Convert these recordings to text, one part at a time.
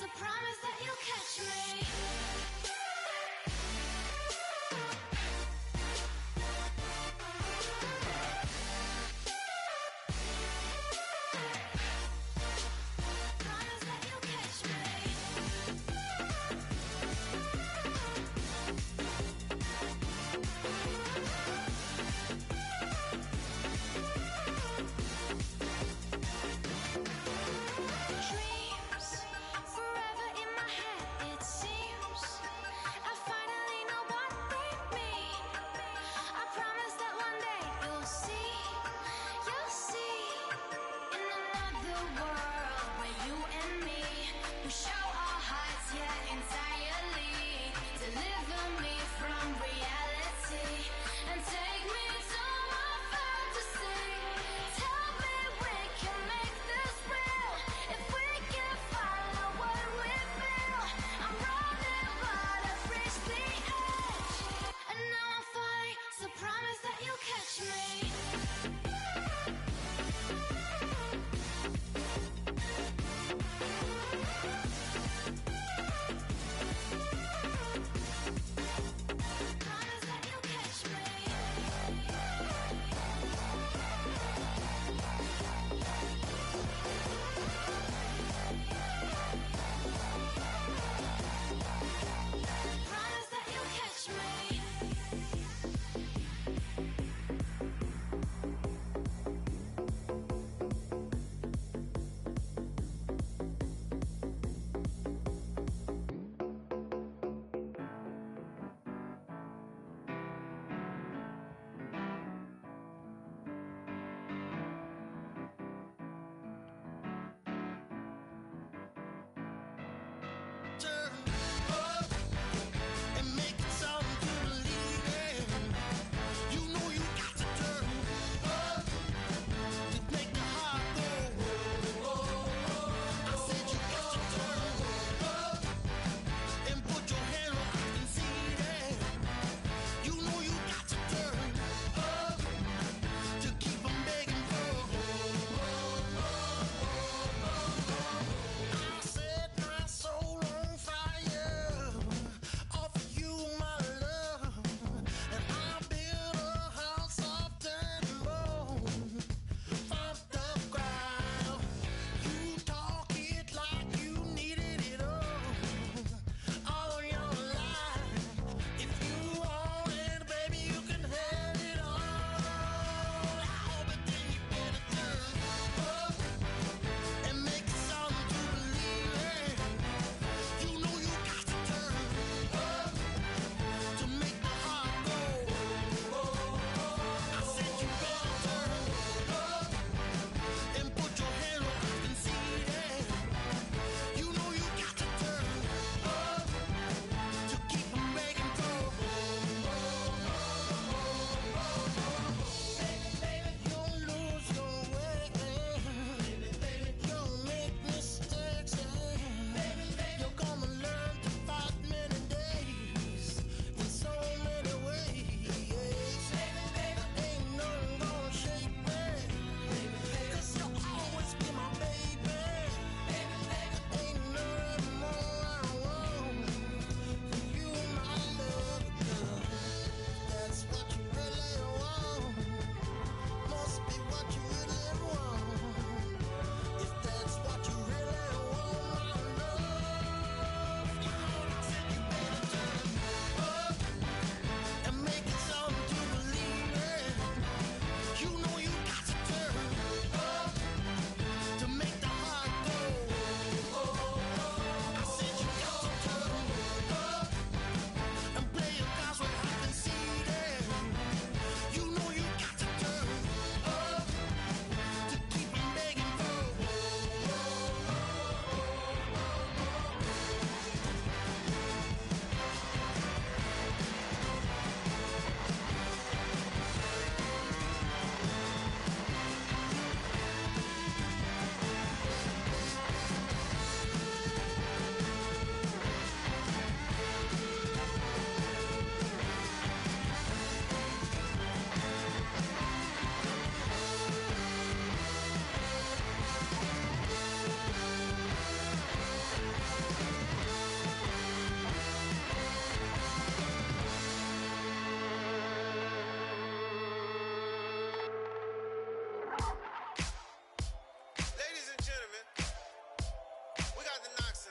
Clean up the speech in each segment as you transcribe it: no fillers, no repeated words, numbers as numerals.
So promise that you'll catch me. Dreams forever in my head, it seems.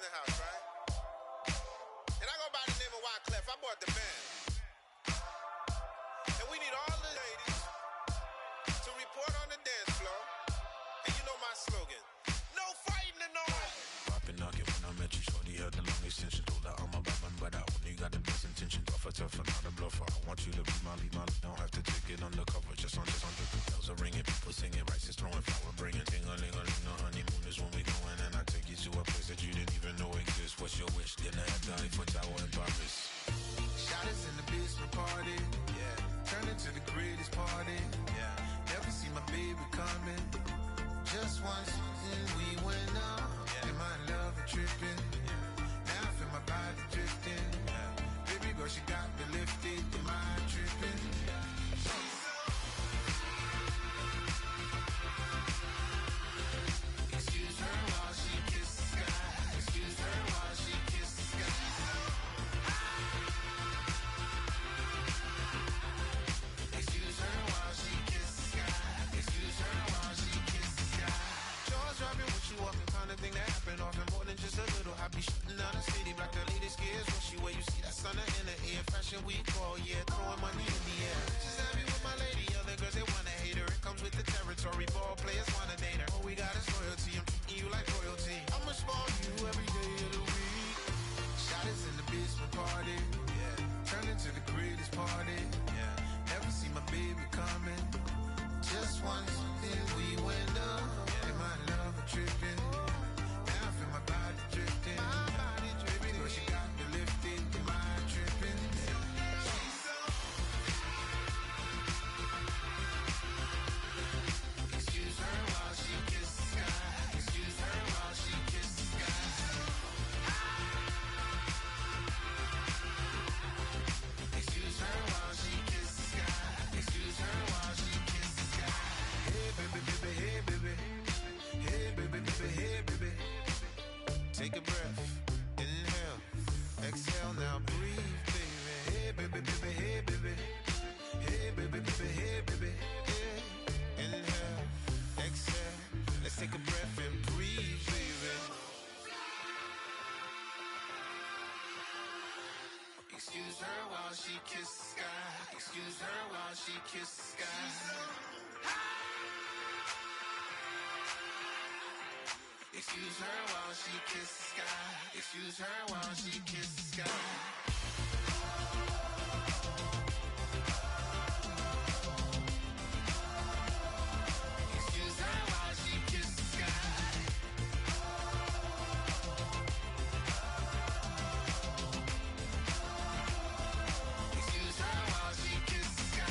the house, right? And I go by the name of Wyclef. I bought the band. And we need all the ladies to report on the dance floor. And you know my slogan. No fighting in no way. Poppin' knock it when I met you, shorty had the long extension. Told her I'm a Batman, but I only got the best intention. Tougher, not a bluffer. I want you to be my lead. Don't have to take it undercover. Just on bells are ringing, people singing, rice is throwing, flower bringing. Ting-a-ling-a-ling, no honeymoon is when we going. And I take you to a place that you didn't even know exists. What's your wish? Dinner at the Eiffel Tower in Paris. Shot us in the basement party, yeah. Turn into the greatest party, yeah. Never see my baby coming. Just once, and we went up. Yeah. And my love is tripping, yeah. Now I feel my body drifting, yeah. Baby girl, she got me lifted. Am I tripping? Yeah. Excuse her while she kisses the sky. Excuse her while she kisses the sky. Excuse her while she kisses the sky. Excuse her while she kisses the sky. Jaws dropping with you walking, kind of thing that happen often. More than just a little. I be shooting down the city, black the latest gears. When she where you see that sun in the air. Fashion week all year, throwing money in the air. Just happy with my lady, other girls they wanna hate her. It comes with the territory, ball players wanna date her. All we got is loyalty, I'm treating you like royalty. I'ma spoil you every day of the week. Shot us in the basement party, yeah. Turn into the greatest party, yeah. Never see my baby coming. Just once, then we went up, yeah. And my love was tripping. Now I feel my body drifting. My body drifting. Baby girl, she got me lifted. Am I tripping? Excuse her while she kisses the sky. Excuse her while she kisses the sky. Excuse her while she kisses the sky. Excuse her while she kisses the sky. Hey baby, baby, hey baby. Hey baby, baby, hey baby. Take a breath, inhale, exhale, now breathe, baby. Hey baby, baby, hey baby. Hey baby, baby, hey baby. Hey. Inhale, exhale, let's take a breath and breathe, baby. Excuse her while she kisses the sky. Excuse her while she kisses the sky. Excuse her while she kisses the sky. Excuse her while she kisses the sky. Excuse her while she kisses the sky. Excuse her while she kisses the sky. Excuse her while she kisses the sky.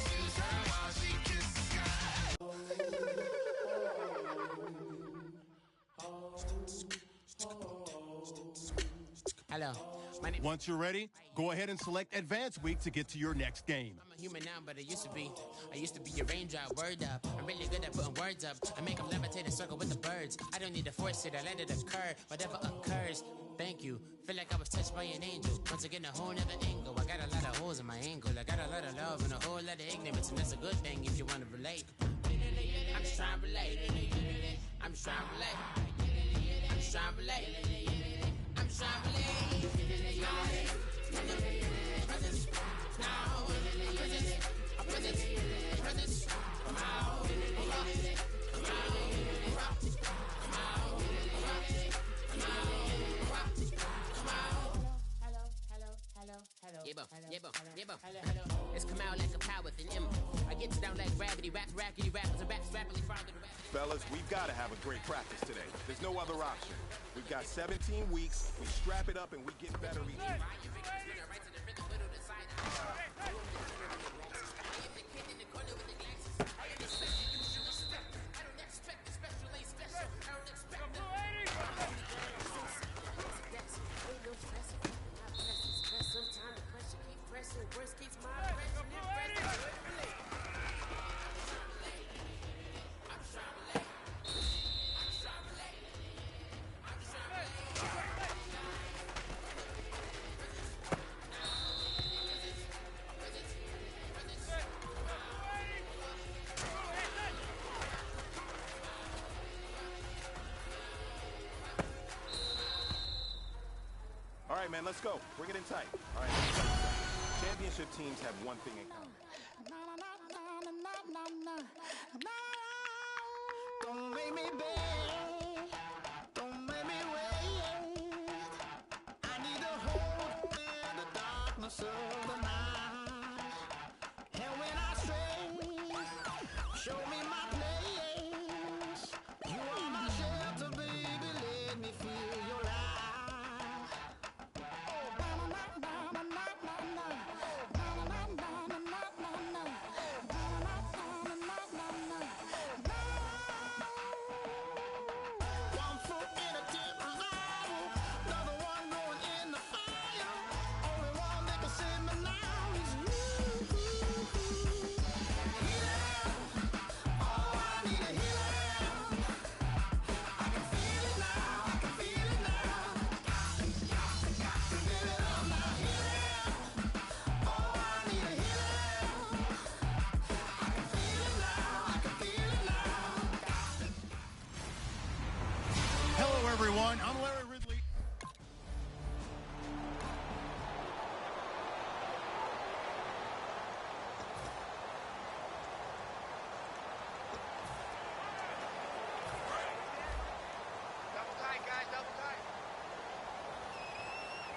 Excuse her while she kisses the sky. Hello. My name. Once you're ready, go ahead and select Advance Week to get to your next game. I'm a human now, but I used to be a raindrop, word up. I'm really good at putting words up. I make them levitate and circle with the birds. I don't need to force it, I let it occur. Whatever occurs, thank you. Feel like I was touched by an angel. Once again, a whole nother angle. I got a lot of holes in my angle. I got a lot of love and a whole lot of ignorance, and that's a good thing if you want to relate. I'm just trying to relate. I'm just trying to relate. I'm just trying to relate. I'm just trying to relate. Presence now. Presence. Come out. Come out. Hello. It's come out like a power within him. I get down like gravity, rackety rappers and raps rapidly farther. Fellas, we've got to have a great practice today. There's no other option. We've got 17 weeks, we strap it up and we get better each week. Sometimes the pressure keeps pressing, worst keeps my pressure. I'm trying to relate. right, man, let's go. Bring it in tight. All right. Championship teams have one thing in common. Don't make me beg. Don't make me wait. I need a hold in the darkness of the night. And when I stray, show me my place. You are my shelter, baby. Let me feel your light. One foot in a deep revival, another one going in the fire. Only one that can save me now is you. Healing, oh, I need a healing. I can feel it now, I can feel it now. Got to get it up now. Healing, oh, I need a healing. I can feel it now, I can feel it now. Hello, everyone. I'm Larry Ridley. Double tight, guys, double tight.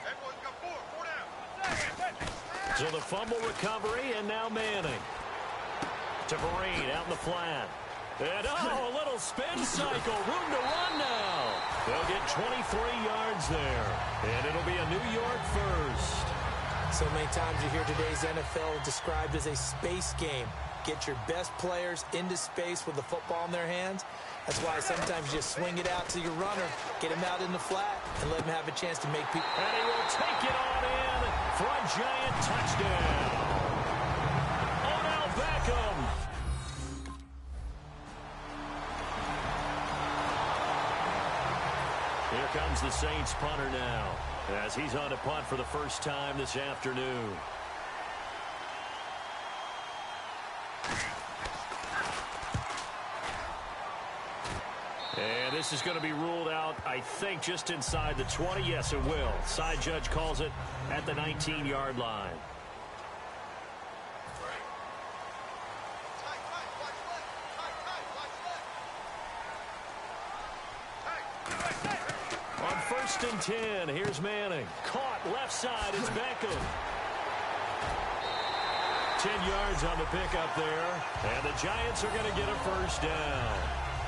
Everyone's got four down. So the fumble recovery, and now Manning. To Vereen out in the flat. And a little spin cycle. Room to run now. They'll get 23 yards there. And it'll be a New York first. So many times you hear today's NFL described as a space game. Get your best players into space with the football in their hands. That's why sometimes you just swing it out to your runner, get him out in the flat, and let him have a chance to make people. And he will take it on in for a giant touchdown. Odell Beckham. Here comes the Saints punter now, as he's on to punt for the first time this afternoon. And this is going to be ruled out, I think, just inside the 20. Yes, it will. Side judge calls it at the 19-yard line. On 1st and 10, here's Manning. Caught left side, it's Beckham. 10 yards on the pickup there. And the Giants are going to get a first down.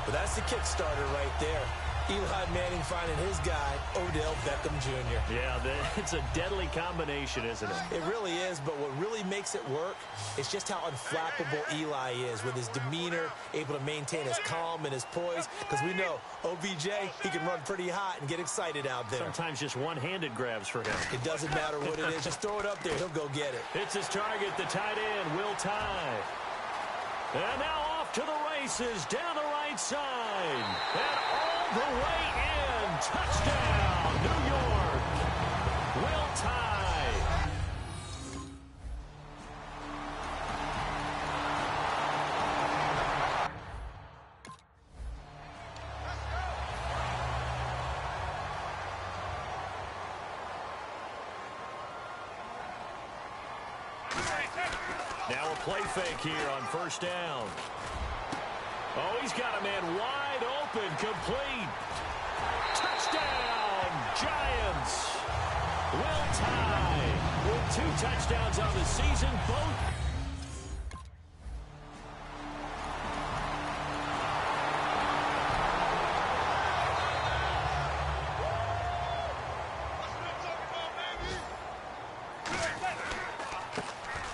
But that's the kickstarter right there. Eli Manning finding his guy, Odell Beckham Jr. Yeah, it's a deadly combination, isn't it? It really is, but what really makes it work is just how unflappable Eli is with his demeanor, able to maintain his calm and his poise, because we know OBJ, he can run pretty hot and get excited out there. Sometimes just one-handed grabs for him. It doesn't matter what it is. Just throw it up there. He'll go get it. It's his target, the tight end, Will Tye. And now off to the races, down the right side. And all the way in. Touchdown, New York. Will Tye. Now a play fake here on 1st down. Oh, he's got a man wide open, complete. Touchdown, Giants. Will Tye with 2 touchdowns on the season, both.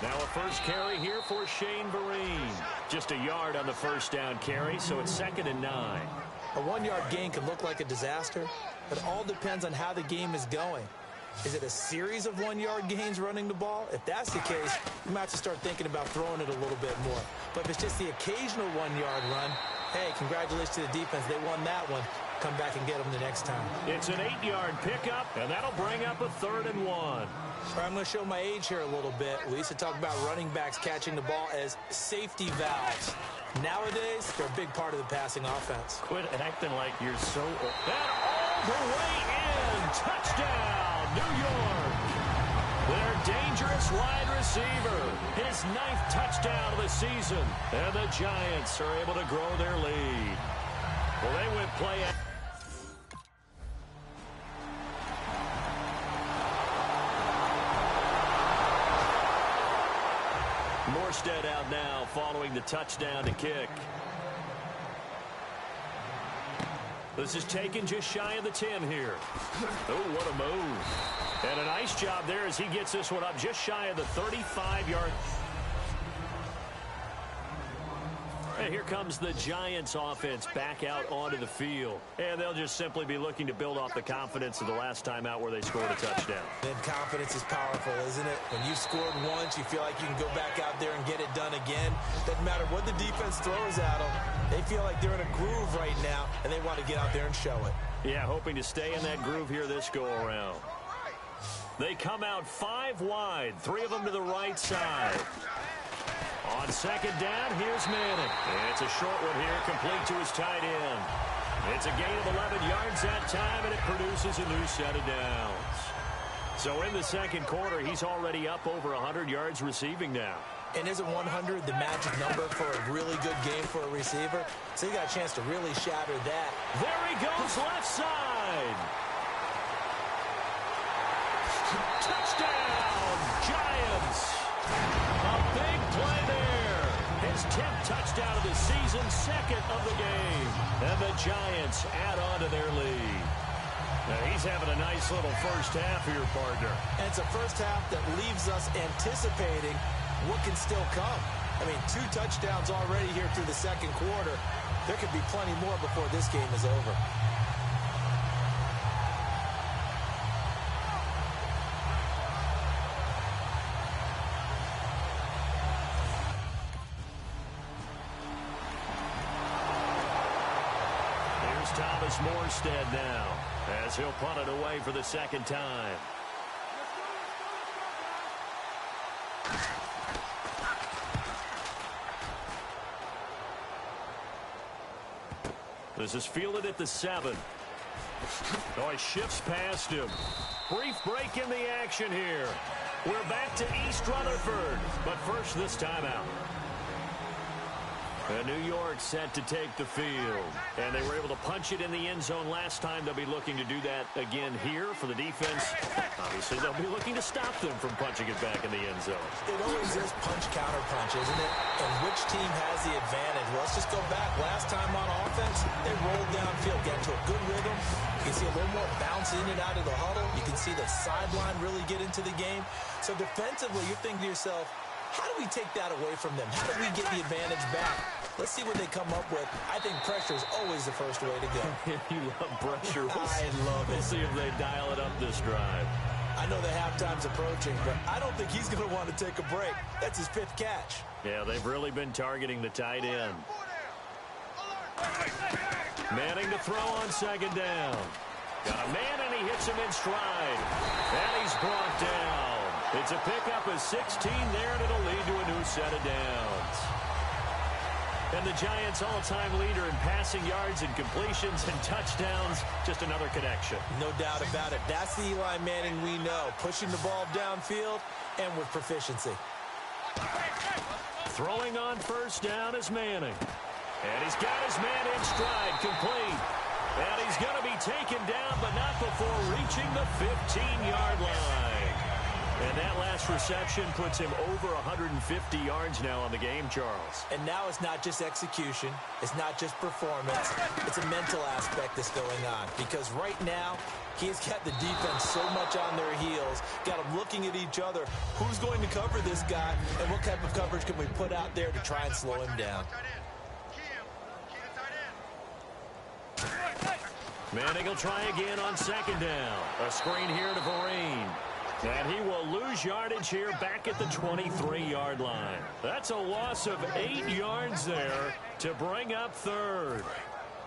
Now a first carry here for Shane Vereen. Just a yard on the 1st down carry, so it's 2nd and 9. A 1-yard gain can look like a disaster, but it all depends on how the game is going. Is it a series of 1-yard gains running the ball? If that's the case, you might have to start thinking about throwing it a little bit more. But if it's just the occasional 1-yard run, hey, congratulations to the defense. They won that one. Come back and get them the next time. It's an 8-yard pickup, and that'll bring up a 3rd and 1. All right, I'm going to show my age here a little bit. We used to talk about running backs catching the ball as safety valves. Nowadays, they're a big part of the passing offense. Quit acting like you're so old. And all the way in. touchdown, New York. Their dangerous wide receiver, his 9th touchdown of the season. And the Giants are able to grow their lead. Well, they went play. Morstead out now following the touchdown to kick. This is taken just shy of the 10 here. Oh, what a move. And a nice job there as he gets this one up just shy of the 35-yard. And here comes the Giants offense back out onto the field. And they'll just simply be looking to build off the confidence of the last time out where they scored a touchdown. And confidence is powerful, isn't it? When you've scored once, you feel like you can go back out there and get it done again. Doesn't matter what the defense throws at them. They feel like they're in a groove right now, and they want to get out there and show it. Yeah, hoping to stay in that groove here this go-around. They come out 5 wide, 3 of them to the right side. On second down, here's Madden. And it's a short one here, complete to his tight end. It's a gain of 11 yards that time, and it produces a new set of downs. So in the second quarter, he's already up over 100 yards receiving now. And isn't 100 the magic number for a really good game for a receiver? So he got a chance to really shatter that. There he goes, left side. Touchdown, Giants. A big play there. His 10th touchdown of the season, 2nd of the game. And the Giants add on to their lead. Now he's having a nice little first half here, partner. And it's a first half that leaves us anticipating what can still come. I mean, 2 touchdowns already here through the second quarter. There could be plenty more before this game is over. Thomas Morstead now as he'll punt it away for the second time. This is fielded at the 7. Oh, he shifts past him. Brief break in the action here. We're back to East Rutherford, but first this timeout. And New York set to take the field. And they were able to punch it in the end zone last time. They'll be looking to do that again here for the defense. Obviously, they'll be looking to stop them from punching it back in the end zone. It always is punch-counter-punch, isn't it? And which team has the advantage? Well, let's just go back. Last time on offense, they rolled downfield, get into a good rhythm. You can see a little more bounce in and out of the huddle. You can see the sideline really get into the game. So defensively, you're thinking to yourself, how do we take that away from them? How do we get the advantage back? Let's see what they come up with. I think pressure is always the first way to go. You love pressure. I love it. We'll see if they dial it up this drive. I know the halftime's approaching, but I don't think he's going to want to take a break. That's his 5th catch. Yeah, they've really been targeting the tight end. Manning to throw on second down. Got a man, and he hits him in stride. And he's brought down. It's a pickup of 16 there, and it'll lead to a new set of downs. And the Giants' all-time leader in passing yards and completions and touchdowns, just another connection. No doubt about it. That's the Eli Manning we know, pushing the ball downfield and with proficiency. Throwing on first down is Manning. And he's got his man in stride, complete. And he's going to be taken down, but not before reaching the 15-yard line. And that last reception puts him over 150 yards now on the game, Charles. And now it's not just execution. It's not just performance. It's a mental aspect that's going on. Because right now, he's got the defense so much on their heels, got them looking at each other. Who's going to cover this guy, and what type of coverage can we put out there to try and slow him down? Manning will try again on second down. A screen here to Vereen. And he will lose yardage here back at the 23-yard line. That's a loss of 8 yards there to bring up third.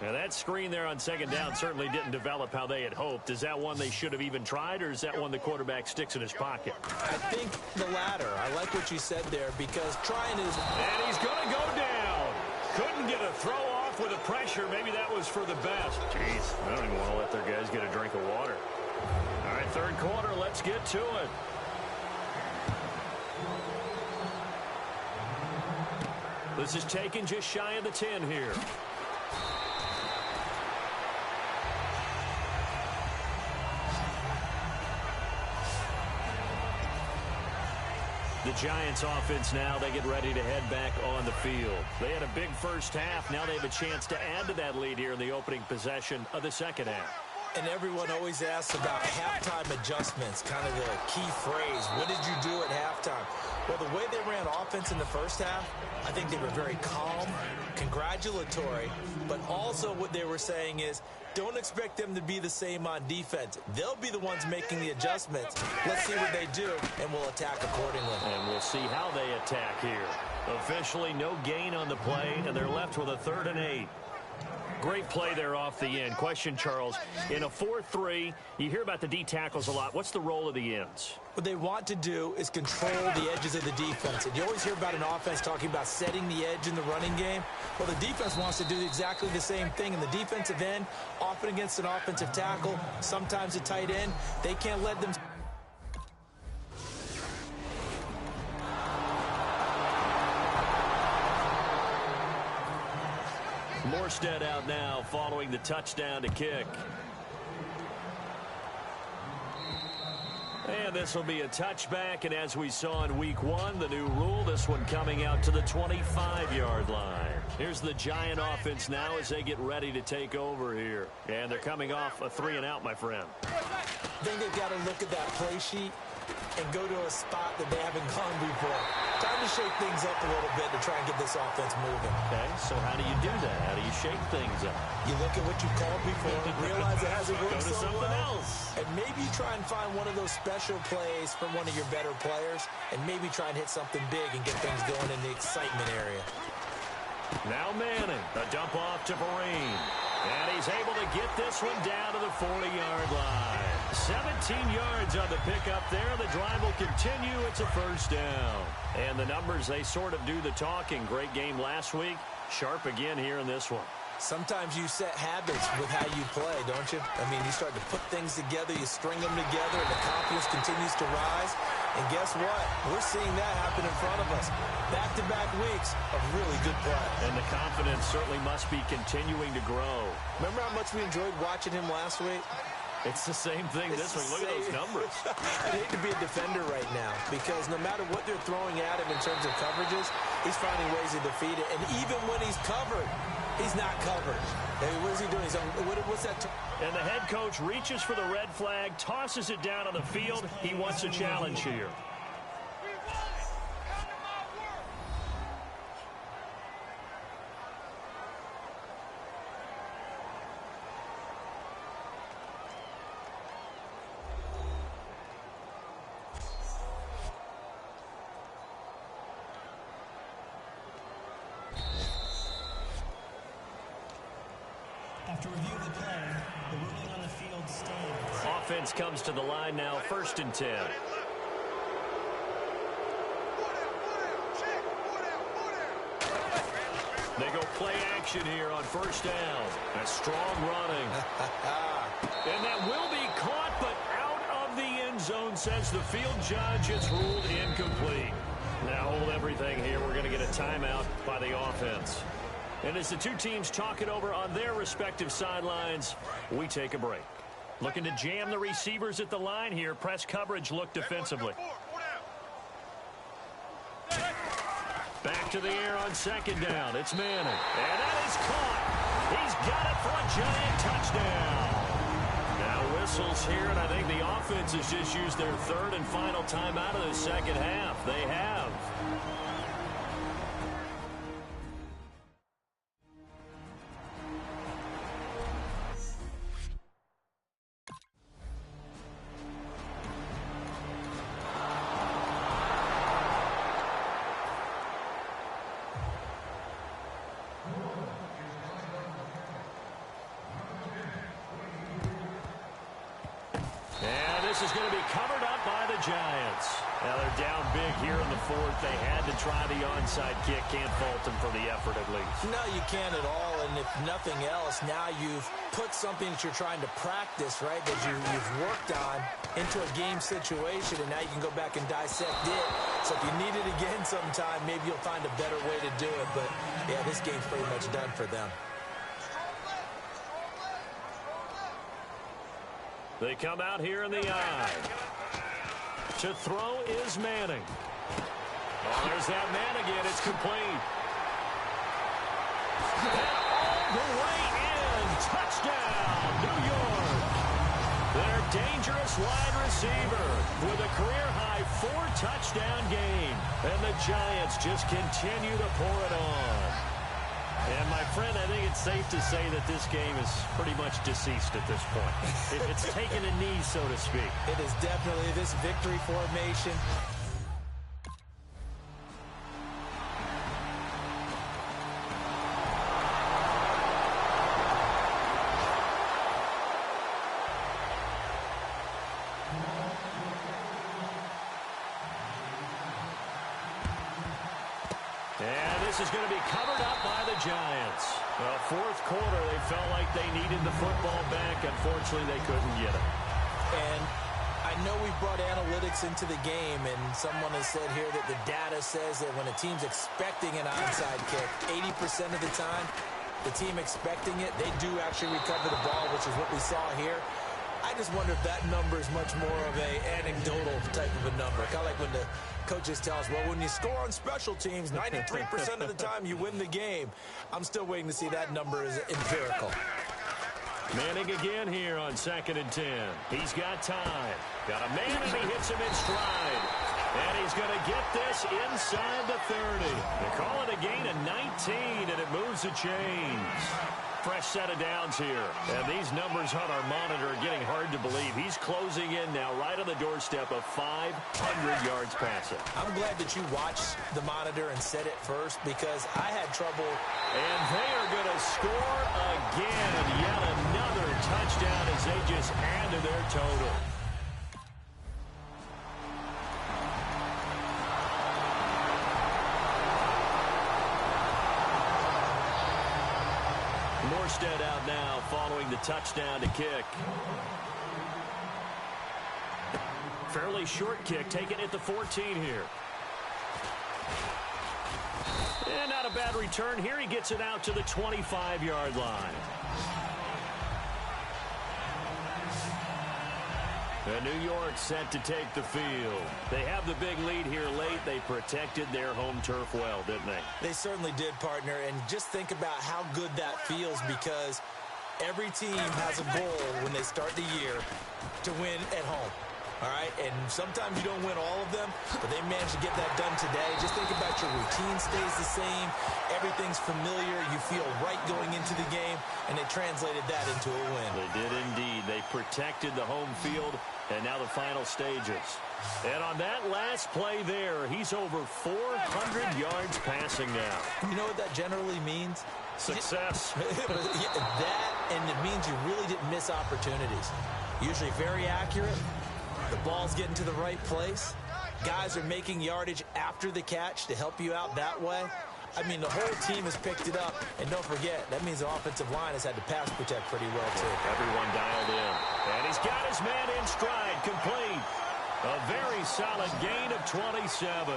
And that screen there on second down certainly didn't develop how they had hoped. Is that one they should have even tried, or is that one the quarterback sticks in his pocket? I think the latter. I like what you said there, because trying is... And he's going to go down. Couldn't get a throw off with the pressure. Maybe that was for the best. Jeez, I don't even want to let their guys get a drink of water. Third quarter, let's get to it. This is taken just shy of the 10 here. The Giants offense now, they get ready to head back on the field. They had a big first half. Now they have a chance to add to that lead here in the opening possession of the second half. And everyone always asks about halftime adjustments, kind of the key phrase. What did you do at halftime? Well, the way they ran offense in the first half, I think they were very calm, congratulatory, but also what they were saying is, don't expect them to be the same on defense. They'll be the ones making the adjustments. Let's see what they do, and we'll attack accordingly. And we'll see how they attack here. Officially, no gain on the play, and they're left with a 3rd and 8. Great play there off the end. Question, Charles, in a 4-3, you hear about the D tackles a lot. What's the role of the ends? What they want to do is control the edges of the defense. And you always hear about an offense talking about setting the edge in the running game. Well, the defense wants to do exactly the same thing. In the defensive end, often against an offensive tackle, sometimes a tight end, they can't let them... Morstead out now following the touchdown to kick. And this will be a touchback, and as we saw in week 1, the new rule, this one coming out to the 25-yard line. Here's the Giant offense now as they get ready to take over here. And they're coming off a 3-and-out, my friend. I think they've got to look at that play sheet and go to a spot that they haven't gone before. Time to shake things up a little bit to try and get this offense moving. Okay, so how do you do that? How do you shake things up? You look at what you called before, realize it hasn't worked Go to so something well, else. and maybe try and find one of those special plays from one of your better players, and maybe try and hit something big and get things going in the excitement area. Now Manning, a dump off to Vereen. And he's able to get this one down to the 40-yard line. 17 yards on the pickup there. The drive will continue. It's a first down. And the numbers, they sort of do the talking. Great game last week. Sharp again here in this one. Sometimes you set habits with how you play, don't you? I mean, you start to put things together, you string them together, and the confidence continues to rise. And guess what? We're seeing that happen in front of us. Back-to-back weeks of really good play. And the confidence certainly must be continuing to grow. Remember how much we enjoyed watching him last week? It's the same thing this week. Look at those numbers. I'd hate to be a defender right now because no matter what they're throwing at him in terms of coverages, he's finding ways to defeat it. And even when he's covered, he's not covered. Hey, what is he doing? What's that? And the head coach reaches for the red flag, tosses it down on the field. He wants a challenge here. After reviewing the play, the ruling on the field stands. Offense comes to the line now, 1st and 10. They go play action here on 1st down. A strong running. And that will be caught, but out of the end zone, says the field judge. It's ruled incomplete. Now hold everything here. We're going to get a timeout by the offense. And as the two teams talk it over on their respective sidelines, we take a break. Looking to jam the receivers at the line here. Press coverage look defensively. Back to the air on 2nd down. It's Manning. And that is caught. He's got it for a Giant touchdown. Now whistles here, and I think the offense has just used their 3rd and final timeout of the second half. They have. This is going to be covered up by the Giants. Now they're down big here in the fourth. They had to try the onside kick. Can't fault them for the effort at least. No, you can't at all. And if nothing else, now you've put something that you're trying to practice, right, that you've worked on into a game situation, and now you can go back and dissect it. So if you need it again sometime, maybe you'll find a better way to do it. But, yeah, this game's pretty much done for them. They come out here in the eye. To throw is Manning. Oh, there's that man again. It's complete. And all the way in. Touchdown, New York. Their dangerous wide receiver with a career-high 4-touchdown game. And the Giants just continue to pour it on. And, my friend, I think it's safe to say that this game is pretty much deceased at this point. It's taken a knee, so to speak. It is definitely this victory formation. And this is going to be covered up by the Giants. Well, fourth quarter, they felt like they needed the football back. Unfortunately, they couldn't get it. And I know we've brought analytics into the game, and someone has said here that the data says that when a team's expecting an onside kick, 80% of the time, the team expecting it, they do actually recover the ball, which is what we saw here. I just wonder if that number is much more of a anecdotal type of a number. Kind of like when the coaches tell us, well, when you score on special teams, 93% of the time you win the game. I'm still waiting to see that number is empirical. Manning again here on 2nd and 10. He's got time. Got a man, and he hits him in stride. And he's going to get this inside the 30. They call it a gain of 19, and it moves the chains. Fresh set of downs here. And these numbers on our monitor are getting hard to believe. He's closing in now right on the doorstep of 500 yards passing. I'm glad that you watched the monitor and said it first because I had trouble. And they are going to score again. Yet another touchdown as they just add to their total. Morstead out now following the touchdown to kick. Fairly short kick, taken at the 14 here. And not a bad return here. He gets it out to the 25-yard line. And New York set to take the field. They have the big lead here late. They protected their home turf well, didn't they? They certainly did, partner. And just think about how good that feels because every team has a goal when they start the year to win at home. All right, and sometimes you don't win all of them, but they managed to get that done today. Just think about your routine stays the same. Everything's familiar. You feel right going into the game, and they translated that into a win. They did indeed. They protected the home field, and now the final stages. And on that last play there, he's over 400 yards passing now. You know what that generally means? Success. That, and it means you really didn't miss opportunities. Usually very accurate. The ball's getting to the right place. Guys are making yardage after the catch to help you out that way. I mean, the whole team has picked it up. And don't forget, that means the offensive line has had to pass protect pretty well, too. Everyone dialed in. And he's got his man in stride, complete. A very solid gain of 27.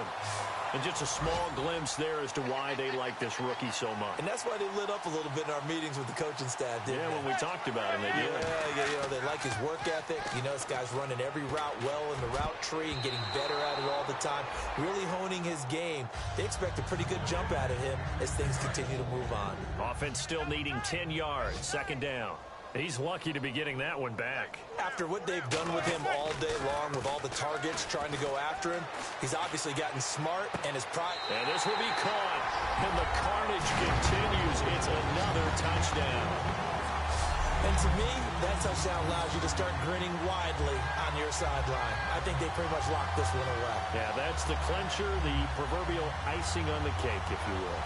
And just a small glimpse there as to why they like this rookie so much. And that's why they lit up a little bit in our meetings with the coaching staff, didn't they? When we talked about him, they did. Yeah, you know, they like his work ethic. You know, this guy's running every route well in the route tree and getting better at it all the time, really honing his game. They expect a pretty good jump out of him as things continue to move on. Offense still needing 10 yards, 2nd down. He's lucky to be getting that one back. After what they've done with him all day long with all the targets trying to go after him, he's obviously gotten smart and his pride. And this will be caught. And the carnage continues. It's another touchdown. And to me, that touchdown allows you to start grinning widely on your sideline. I think they pretty much locked this one away. Yeah, that's the clincher, the proverbial icing on the cake, if you will.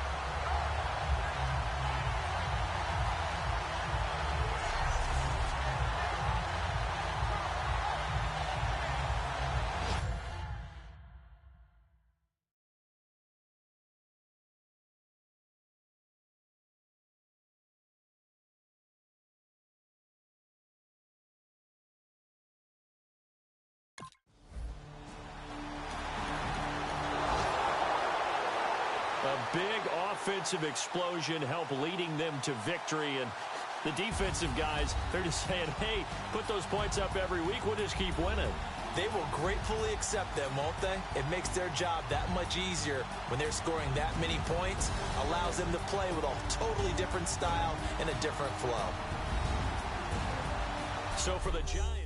big offensive explosion help leading them to victory. And the defensive guys, they're just saying, hey, put those points up every week. We'll just keep winning. They will gratefully accept them, won't they? It makes their job that much easier when they're scoring that many points. Allows them to play with a totally different style and a different flow. So for the Giants.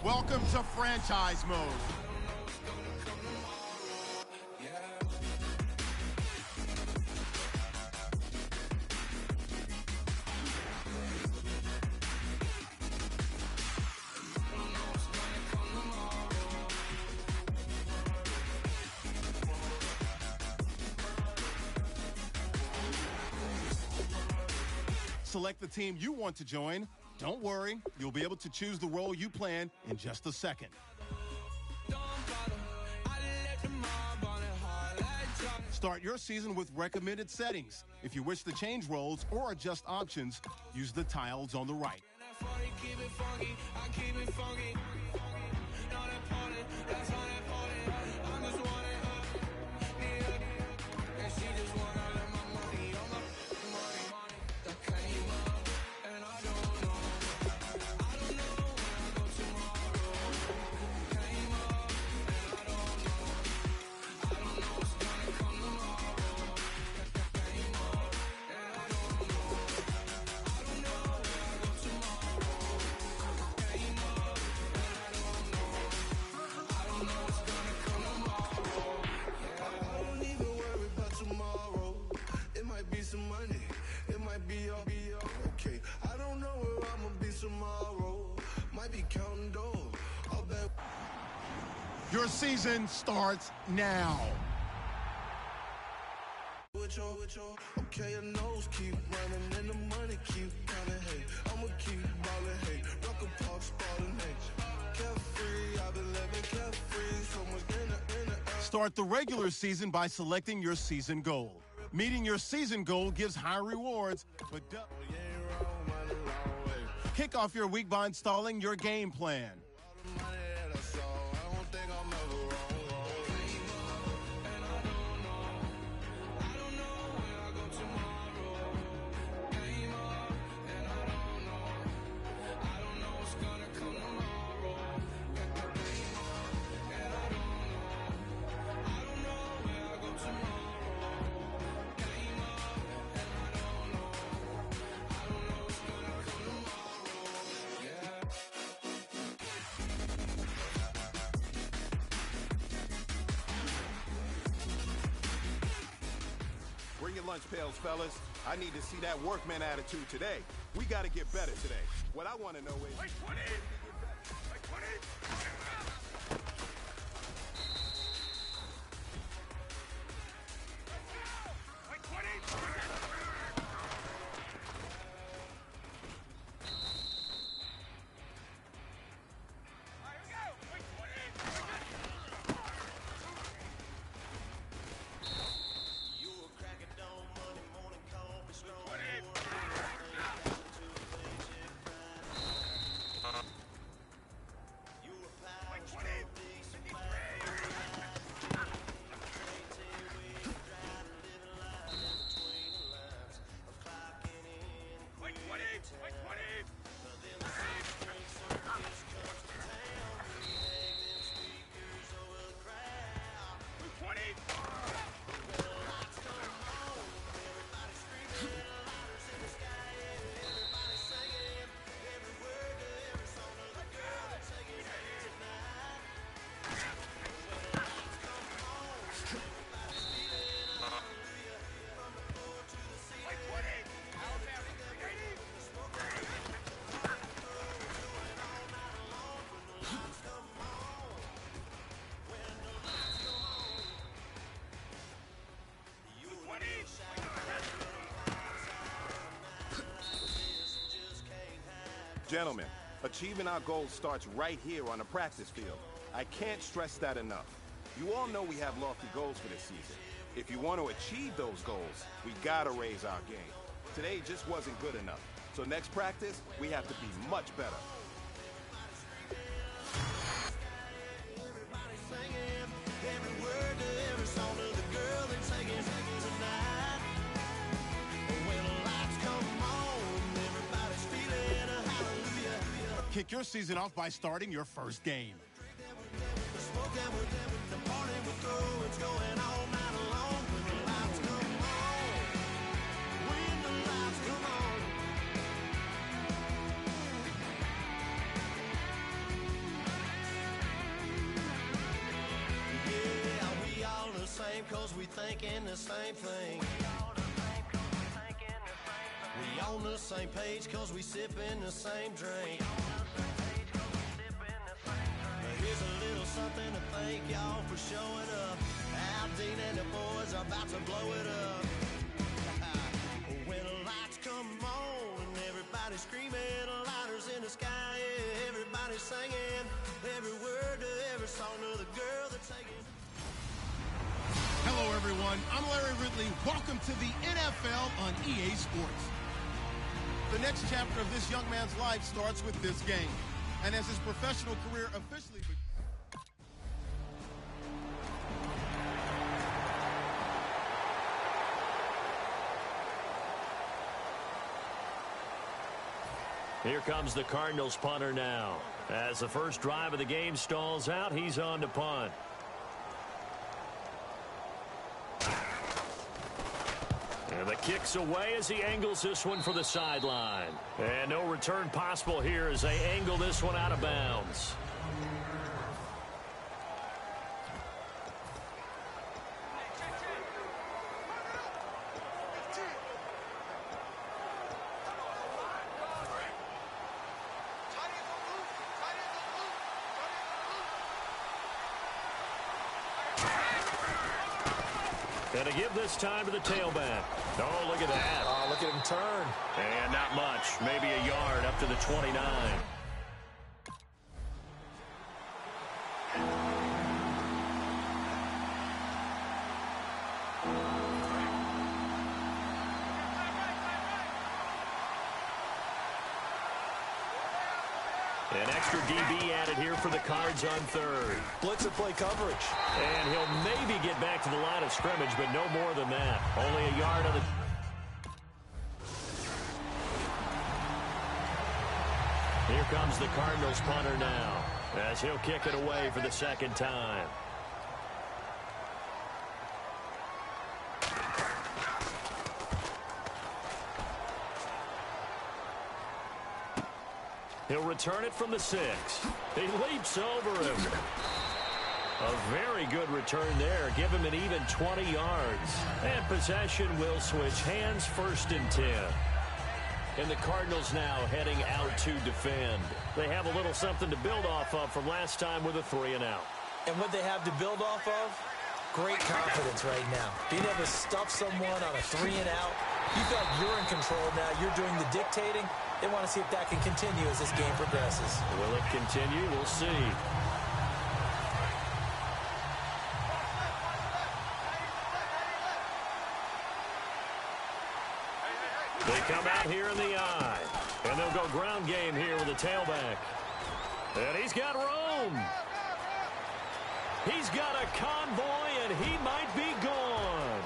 Welcome to franchise mode. Select the team you want to join. Don't worry, you'll be able to choose the role you plan in just a second. Start your season with recommended settings. If you wish to change roles or adjust options, use the tiles on the right. Your season starts now. Okay, your nose keep running and the money keep coming. Hey, I'ma keep ballin'. Hey, rock a park spallin'. Hey, carefree, I've been living carefree. So much in the Start the regular season by selecting your season goal. Meeting your season goal gives high rewards, but kick off your week by installing your game plan. Bring your lunch pails, fellas. I need to see that workman attitude today. We got to get better today. What I want to know is... Like 20! Like 20! Gentlemen, achieving our goals starts right here on the practice field. I can't stress that enough. You all know we have lofty goals for this season. If you want to achieve those goals, we gotta raise our game. Today just wasn't good enough. So next practice, we have to be much better. Kick your season off by starting your first game. Cause we thinking the same thing. We on the same page cause we sipping the same drink. Here's a little something to thank y'all for showing up. Al Dean and the boys are about to blow it up. When the lights come on and everybody's screaming, lighters in the sky, yeah, everybody's singing every word to every song of the girl that's singing. Hello, everyone. I'm Larry Ridley. Welcome to the NFL on EA Sports. The next chapter of this young man's life starts with this game. And as his professional career officially begins. Here comes the Cardinals punter now. As the first drive of the game stalls out, he's on to punt. And the kick's away as he angles this one for the sideline. And no return possible here as they angle this one out of bounds. And to give this time to the tailback. Oh, look at that. Oh, look at him turn. And not much. Maybe a yard up to the 29. An extra DB added here for the Cards on third. Blitzer play coverage. And he'll maybe get back to the line of scrimmage, but no more than that. Only a yard on the... Here comes the Cardinals punter now, as he'll kick it away for the second time. He'll return it from the 6. He leaps over him. A very good return there. Give him an even 20 yards. And possession will switch hands, 1st and 10. And the Cardinals now heading out to defend. They have a little something to build off of from last time with a 3-and-out. And what they have to build off of? Great confidence right now. Being able to stuff someone on a 3-and-out. You feel like you're in control now. You're doing the dictating. They want to see if that can continue as this game progresses. Will it continue? We'll see. They come out here in the eye. And they'll go ground game here with the tailback. And he's got room. He's got a convoy, and he might be gone.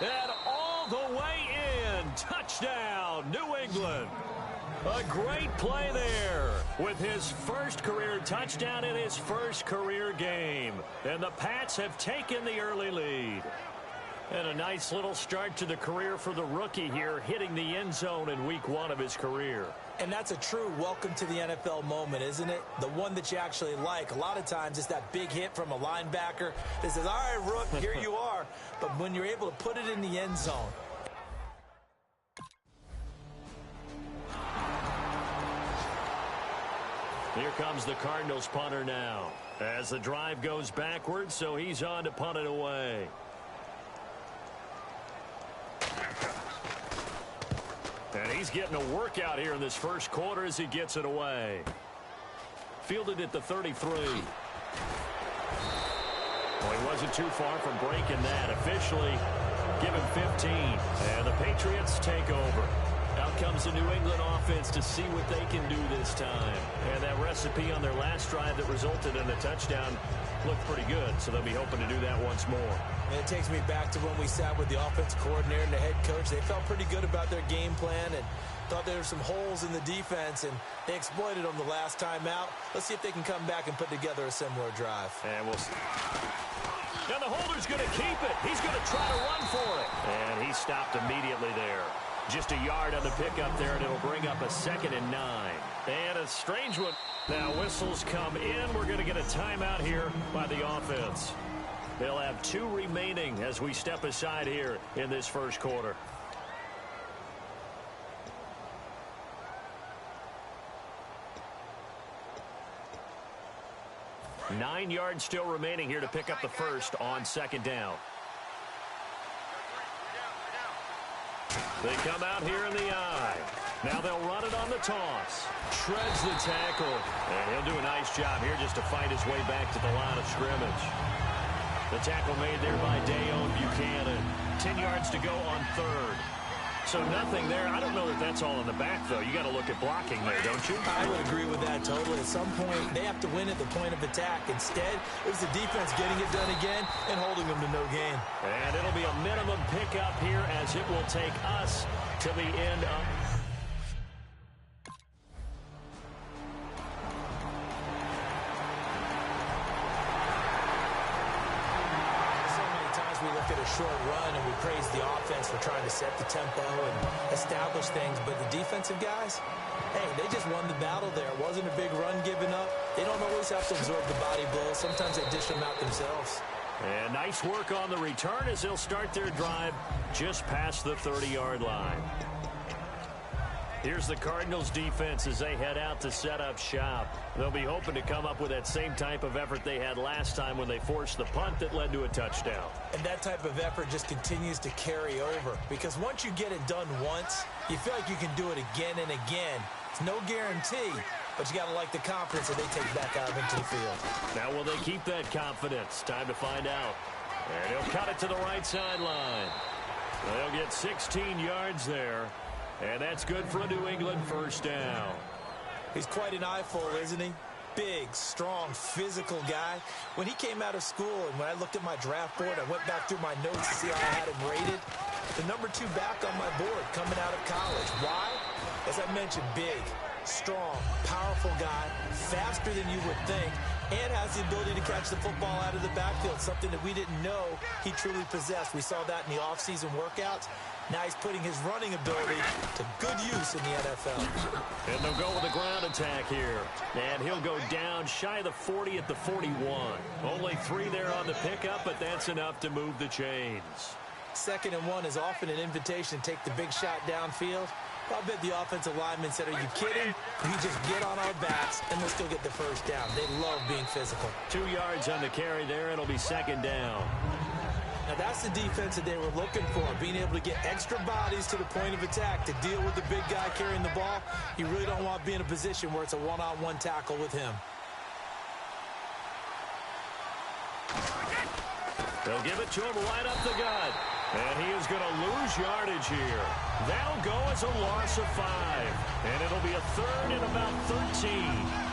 And all the way in. Touchdown, New England. A great play there with his first career touchdown in his first career game. And the Pats have taken the early lead. And a nice little start to the career for the rookie here, hitting the end zone in week 1 of his career. And that's a true welcome to the NFL moment, isn't it? The one that you actually like. A lot of times it's that big hit from a linebacker that says, all right, Rook, here you are. But when you're able to put it in the end zone. Here comes the Cardinals punter now as the drive goes backwards, so he's on to punt it away. And he's getting a workout here in this first quarter as he gets it away. Fielded at the 33. Well, he wasn't too far from breaking that. Officially given 15. And the Patriots take over. Out comes the New England offense to see what they can do this time. And that recipe on their last drive that resulted in a touchdown looked pretty good, so they'll be hoping to do that once more. And it takes me back to when we sat with the offensive coordinator and the head coach. They felt pretty good about their game plan and thought there were some holes in the defense, and they exploited them the last time out. Let's see if they can come back and put together a similar drive. And we'll see. And the holder's going to keep it. He's going to try to run for it. And he stopped immediately there. Just a yard on the pickup there, and it'll bring up a 2nd and 9. And a strange one. Now whistles come in. We're going to get a timeout here by the offense. They'll have 2 remaining as we step aside here in this first quarter. Nine yards still remaining here to pick up the first on 2nd down. They come out here in the eye. Now they'll run it on the toss. Shreds the tackle. And he'll do a nice job here just to fight his way back to the line of scrimmage. The tackle made there by Dayon Buchanan. 10 yards to go on 3rd. So nothing there. I don't know that that's all in the back, though. You got to look at blocking there, don't you? I would agree with that totally. At some point, they have to win at the point of attack. Instead, it was the defense getting it done again and holding them to no gain. And it'll be a minimum pickup here as it will take us to the end of... We look at a short run and we praise the offense for trying to set the tempo and establish things, but the defensive guys, hey, they just won the battle there. It wasn't a big run given up. They don't always have to absorb the body blows. Sometimes they dish them out themselves. And nice work on the return as they'll start their drive just past the 30-yard line. Here's the Cardinals defense as they head out to set up shop. They'll be hoping to come up with that same type of effort they had last time when they forced the punt that led to a touchdown. And that type of effort just continues to carry over, because once you get it done once, you feel like you can do it again and again. It's no guarantee, but you got to like the confidence that they take back out into the field. Now will they keep that confidence? Time to find out. And he'll cut it to the right sideline. They'll get 16 yards there. And that's good for a New England first down. He's quite an eyeful, isn't he? Big, strong, physical guy. When he came out of school and when I looked at my draft board, I went back through my notes to see how I had him rated. The number 2 back on my board coming out of college. Why? As I mentioned, big, strong, powerful guy, faster than you would think, and has the ability to catch the football out of the backfield, something that we didn't know he truly possessed. We saw that in the offseason workouts. Now he's putting his running ability to good use in the NFL. And they'll go with a ground attack here. And he'll go down shy of the 40 at the 41. Only 3 there on the pickup, but that's enough to move the chains. 2nd and 1 is often an invitation to take the big shot downfield. I bet the offensive linemen said, are you kidding? We just get on our backs, and we'll still get the first down. They love being physical. 2 yards on the carry there. It'll be 2nd down. Now, that's the defense that they were looking for, being able to get extra bodies to the point of attack to deal with the big guy carrying the ball. You really don't want to be in a position where it's a one-on-one tackle with him. They'll give it to him right up the gut. And he is going to lose yardage here. That'll go as a loss of 5. And it'll be a 3rd and about 13.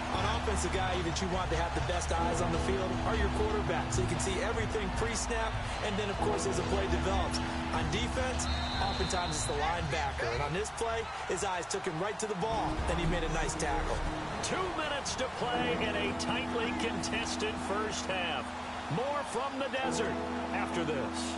On offense, the guy that you want to have the best eyes on the field are your quarterbacks, so you can see everything pre-snap, and then, of course, as the play develops. On defense, oftentimes it's the linebacker, and on this play, his eyes took him right to the ball, and he made a nice tackle. 2 minutes to play in a tightly contested first half. More from the desert after this.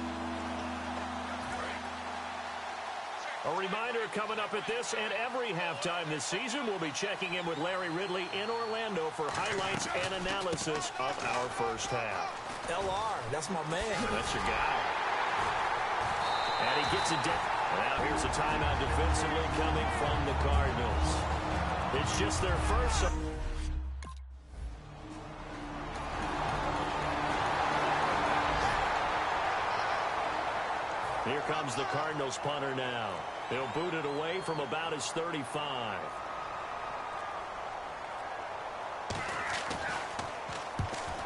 A reminder coming up at this and every halftime this season, we'll be checking in with Larry Ridley in Orlando for highlights and analysis of our first half. LR, that's my man. That's your guy. And he gets it down. Now here's a timeout defensively coming from the Cardinals. It's just their first. Here comes the Cardinals punter now. He'll boot it away from about his 35.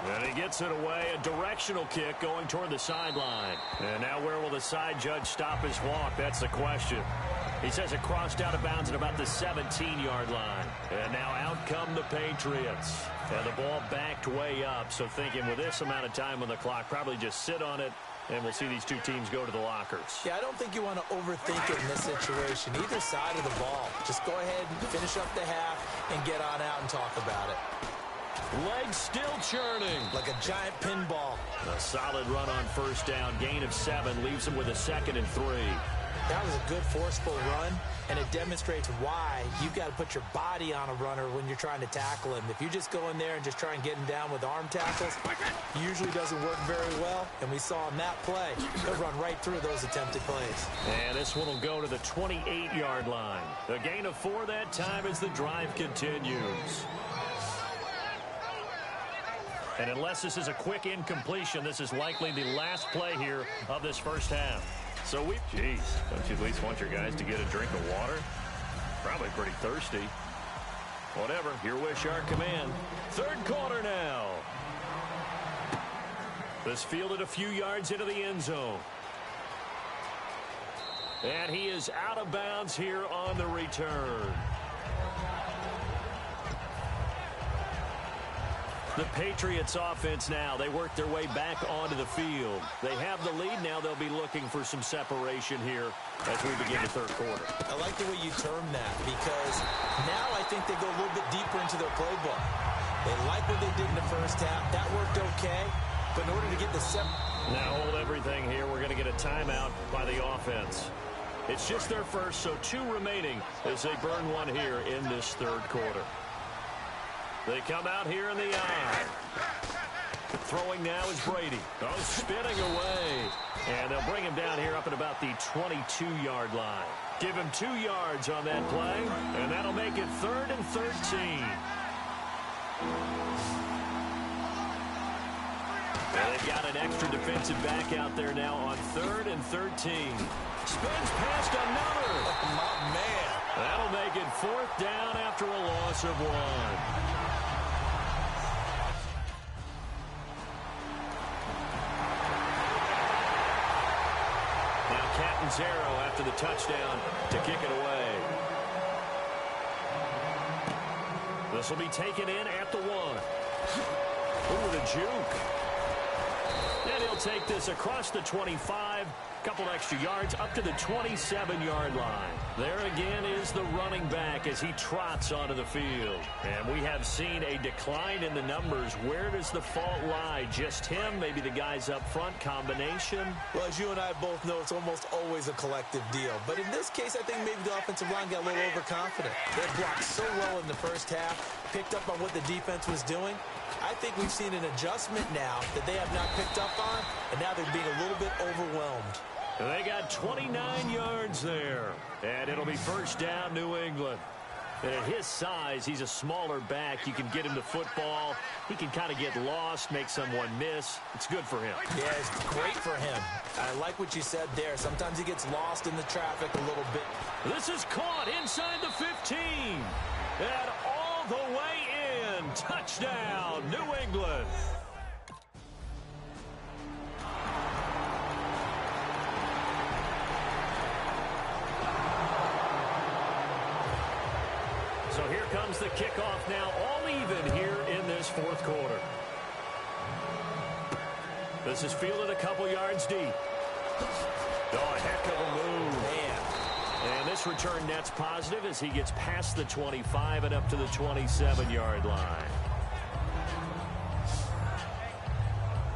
And he gets it away, a directional kick going toward the sideline. And now where will the side judge stop his walk? That's the question. He says it crossed out of bounds at about the 17-yard line. And now out come the Patriots. And the ball backed way up. So thinking with this amount of time on the clock, probably just sit on it, and we'll see these two teams go to the lockers. Yeah, I don't think you want to overthink it in this situation. Either side of the ball. Just go ahead and finish up the half and get on out and talk about it. Legs still churning. Like a giant pinball. A solid run on first down. Gain of 7 leaves him with a 2nd and 3. That was a good, forceful run, and it demonstrates why you've got to put your body on a runner when you're trying to tackle him. If you just go in there and just try and get him down with arm tackles, usually doesn't work very well, and we saw in that play, he'll run right through those attempted plays. And this one will go to the 28-yard line. A gain of 4 that time as the drive continues. And unless this is a quick incompletion, this is likely the last play here of this first half. So Jeez, don't you at least want your guys to get a drink of water? Probably pretty thirsty. Whatever, your wish, our command. Third quarter now. This fielded a few yards into the end zone. And he is out of bounds here on the return. The Patriots offense now, they work their way back onto the field. They have the lead now. They'll be looking for some separation here as we begin the third quarter. I like the way you term that because now I think they go a little bit deeper into their playbook. They like what they did in the first half. That worked okay, but in order to get the Now hold everything here. We're going to get a timeout by the offense. It's just their first, so 2 remaining as they burn one here in this third quarter. They come out here in the eye. Throwing now is Brady. Oh, spinning away. And they'll bring him down here up at about the 22-yard line. Give him 2 yards on that play, and that'll make it 3rd and 13. Well, they've got an extra defensive back out there now on 3rd and 13. Spins past another. Oh, my man. That'll make it 4th down after a loss of 1. Zero after the touchdown to kick it away. This will be taken in at the 1. Ooh, the juke. And he'll take this across the 25. Couple extra yards up to the 27-yard line. There again is the running back as he trots onto the field. And we have seen a decline in the numbers. Where does the fault lie? Just him? Maybe the guys up front? Combination? Well, as you and I both know, it's almost always a collective deal. But in this case, I think maybe the offensive line got a little overconfident. They blocked so well in the first half, picked up on what the defense was doing. I think we've seen an adjustment now that they have not picked up on, and now they're being a little bit overwhelmed. They got 29 yards there, and it'll be first down, New England. And at his size, he's a smaller back. You can get him the football. He can kind of get lost, make someone miss. It's good for him. Yeah, it's great for him. I like what you said there. Sometimes he gets lost in the traffic a little bit. This is caught inside the 15. And all the way in. Touchdown, New England. So here comes the kickoff now, all even here in this fourth quarter. This is fielded a couple yards deep. Oh, a heck of a move. Man. And this return net's positive as he gets past the 25 and up to the 27-yard line.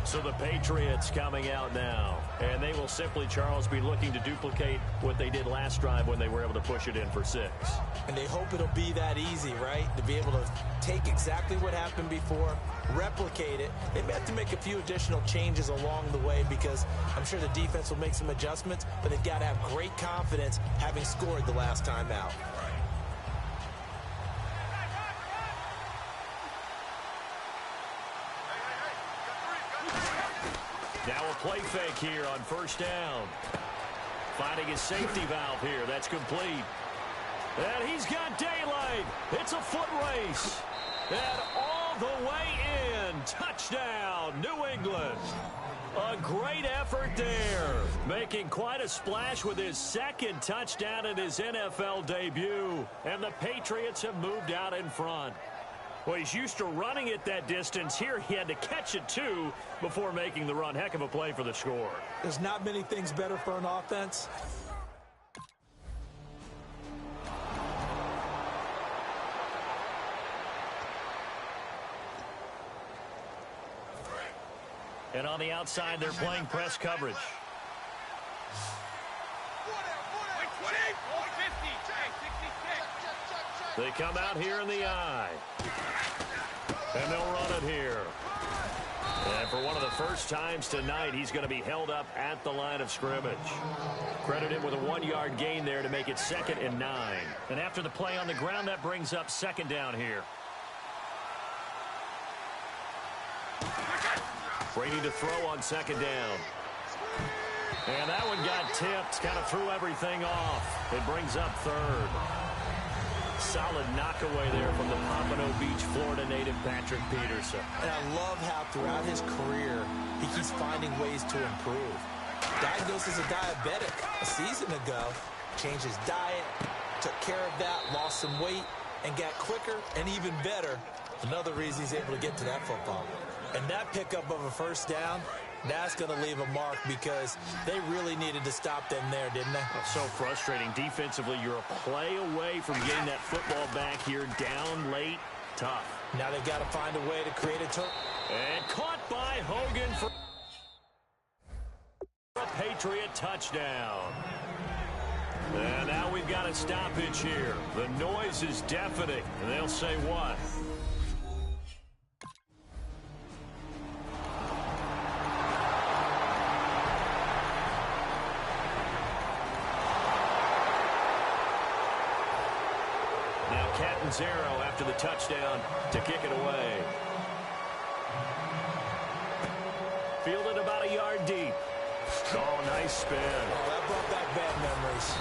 So the Patriots coming out now. And they will simply, Charles, be looking to duplicate what they did last drive when they were able to push it in for 6. And they hope it'll be that easy, right? To be able to take exactly what happened before, replicate it. They may have to make a few additional changes along the way because I'm sure the defense will make some adjustments, but they've got to have great confidence having scored the last time out. Now a play fake here on first down. finding his safety valve here. That's complete. And he's got daylight. It's a foot race. And all the way in. Touchdown, New England. A great effort there. Making quite a splash with his second touchdown in his NFL debut. And the Patriots have moved out in front. Well, he's used to running it that distance. Here he had to catch it, too, before making the run. Heck of a play for the score. There's not many things better for an offense. And on the outside, they're playing press coverage. They come out here in the eye. And they'll run it here. And for one of the first times tonight, he's going to be held up at the line of scrimmage. Credit him with a 1-yard gain there to make it 2nd and 9. And after the play on the ground, that brings up 2nd down here. Brady to throw on 2nd down. And that one got tipped. Kind of threw everything off. It brings up 3rd. Solid knockaway there from the Pompano Beach, Florida native Patrick Peterson. And I love how throughout his career, he keeps finding ways to improve. Diagnosed as a diabetic a season ago, changed his diet, took care of that, lost some weight, and got quicker and even better. Another reason he's able to get to that football. And that pickup of a 1st down, that's going to leave a mark because they really needed to stop them there, didn't they? Oh, so frustrating. Defensively, you're a play away from getting that football back here. Down late, tough. Now they've got to find a way to create a turn. And caught by Hogan for a Patriot touchdown. And now we've got a stoppage here. The noise is deafening. And they'll say what? Zero after the touchdown to kick it away. Fielded about a yard deep. Oh, nice spin. Oh, that brought back bad memories.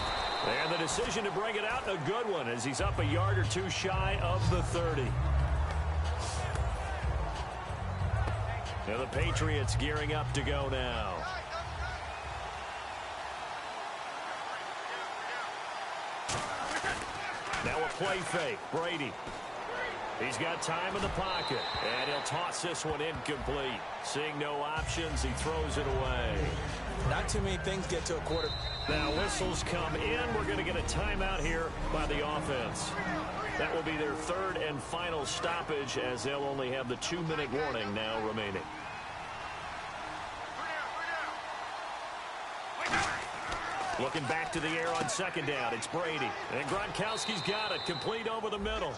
And the decision to bring it out, a good one, as he's up a yard or two shy of the 30. Now the Patriots gearing up to go now. Now a play fake. Brady. He's got time in the pocket. And he'll toss this one incomplete. Seeing no options, he throws it away. Not too many things get to a quarter. Now whistles come in. We're going to get a timeout here by the offense. That will be their 3rd and final stoppage as they'll only have the 2-minute warning now remaining. Looking back to the air on 2nd down. It's Brady. And Gronkowski's got it. Complete over the middle.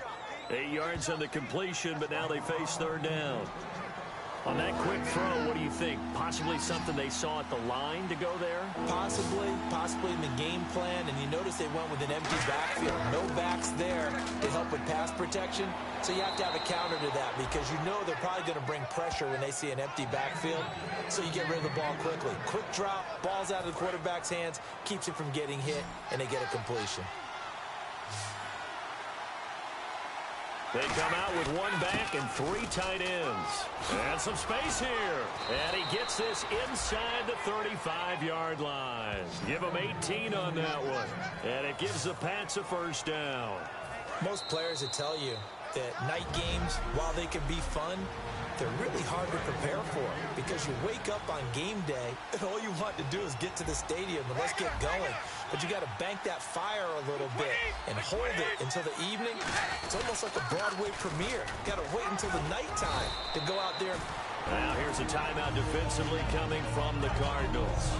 8 yards on the completion, but now they face 3rd down. On that quick throw, what do you think? Possibly something they saw at the line to go there? Possibly in the game plan. And you notice they went with an empty backfield. No backs there to help with pass protection. So you have to have a counter to that because you know they're probably going to bring pressure when they see an empty backfield. So you get rid of the ball quickly. Quick drop, ball's out of the quarterback's hands, keeps it from getting hit, and they get a completion. They come out with 1 back and 3 tight ends. And some space here. And he gets this inside the 35-yard line. Give him 18 on that one. And it gives the Pats a 1st down. Most players will tell you that night games, while they can be fun, they're really hard to prepare for because you wake up on game day and all you want to do is get to the stadium and let's get going. But you got to bank that fire a little bit and hold it until the evening. It's almost like a Broadway premiere. Got to wait until the nighttime to go out there. Now here's a timeout defensively coming from the Cardinals.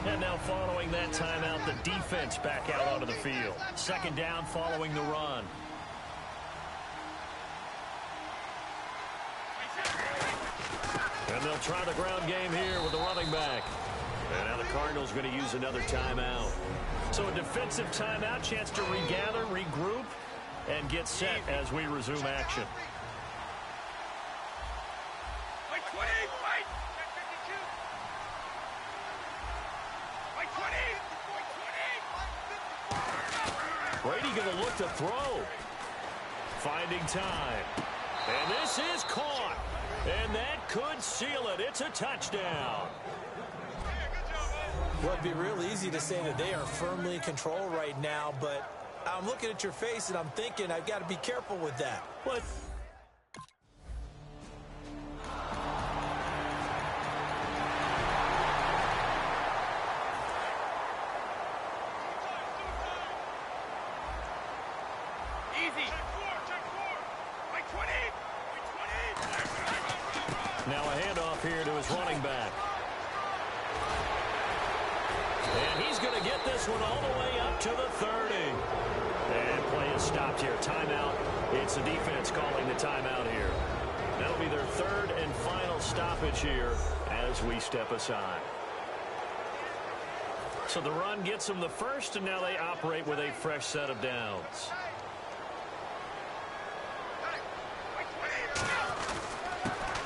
And now following that timeout, the defense back out onto the field. 2nd down following the run. And they'll try the ground game here with the running back. And now the Cardinals going to use another timeout. So a defensive timeout, chance to regather, regroup, and get set as we resume action. Brady going to look to throw. Finding time. And this is caught. And that could seal it. It's a touchdown. Well, it'd be real easy to say that they are firmly in control right now, but I'm looking at your face and I'm thinking I've got to be careful with that. But now a handoff here to his running back. And he's going to get this one all the way up to the 30. And play is stopped here. Timeout. It's the defense calling the timeout here. That'll be their third and final stoppage here as we step aside. So the run gets them the first, and now they operate with a fresh set of downs.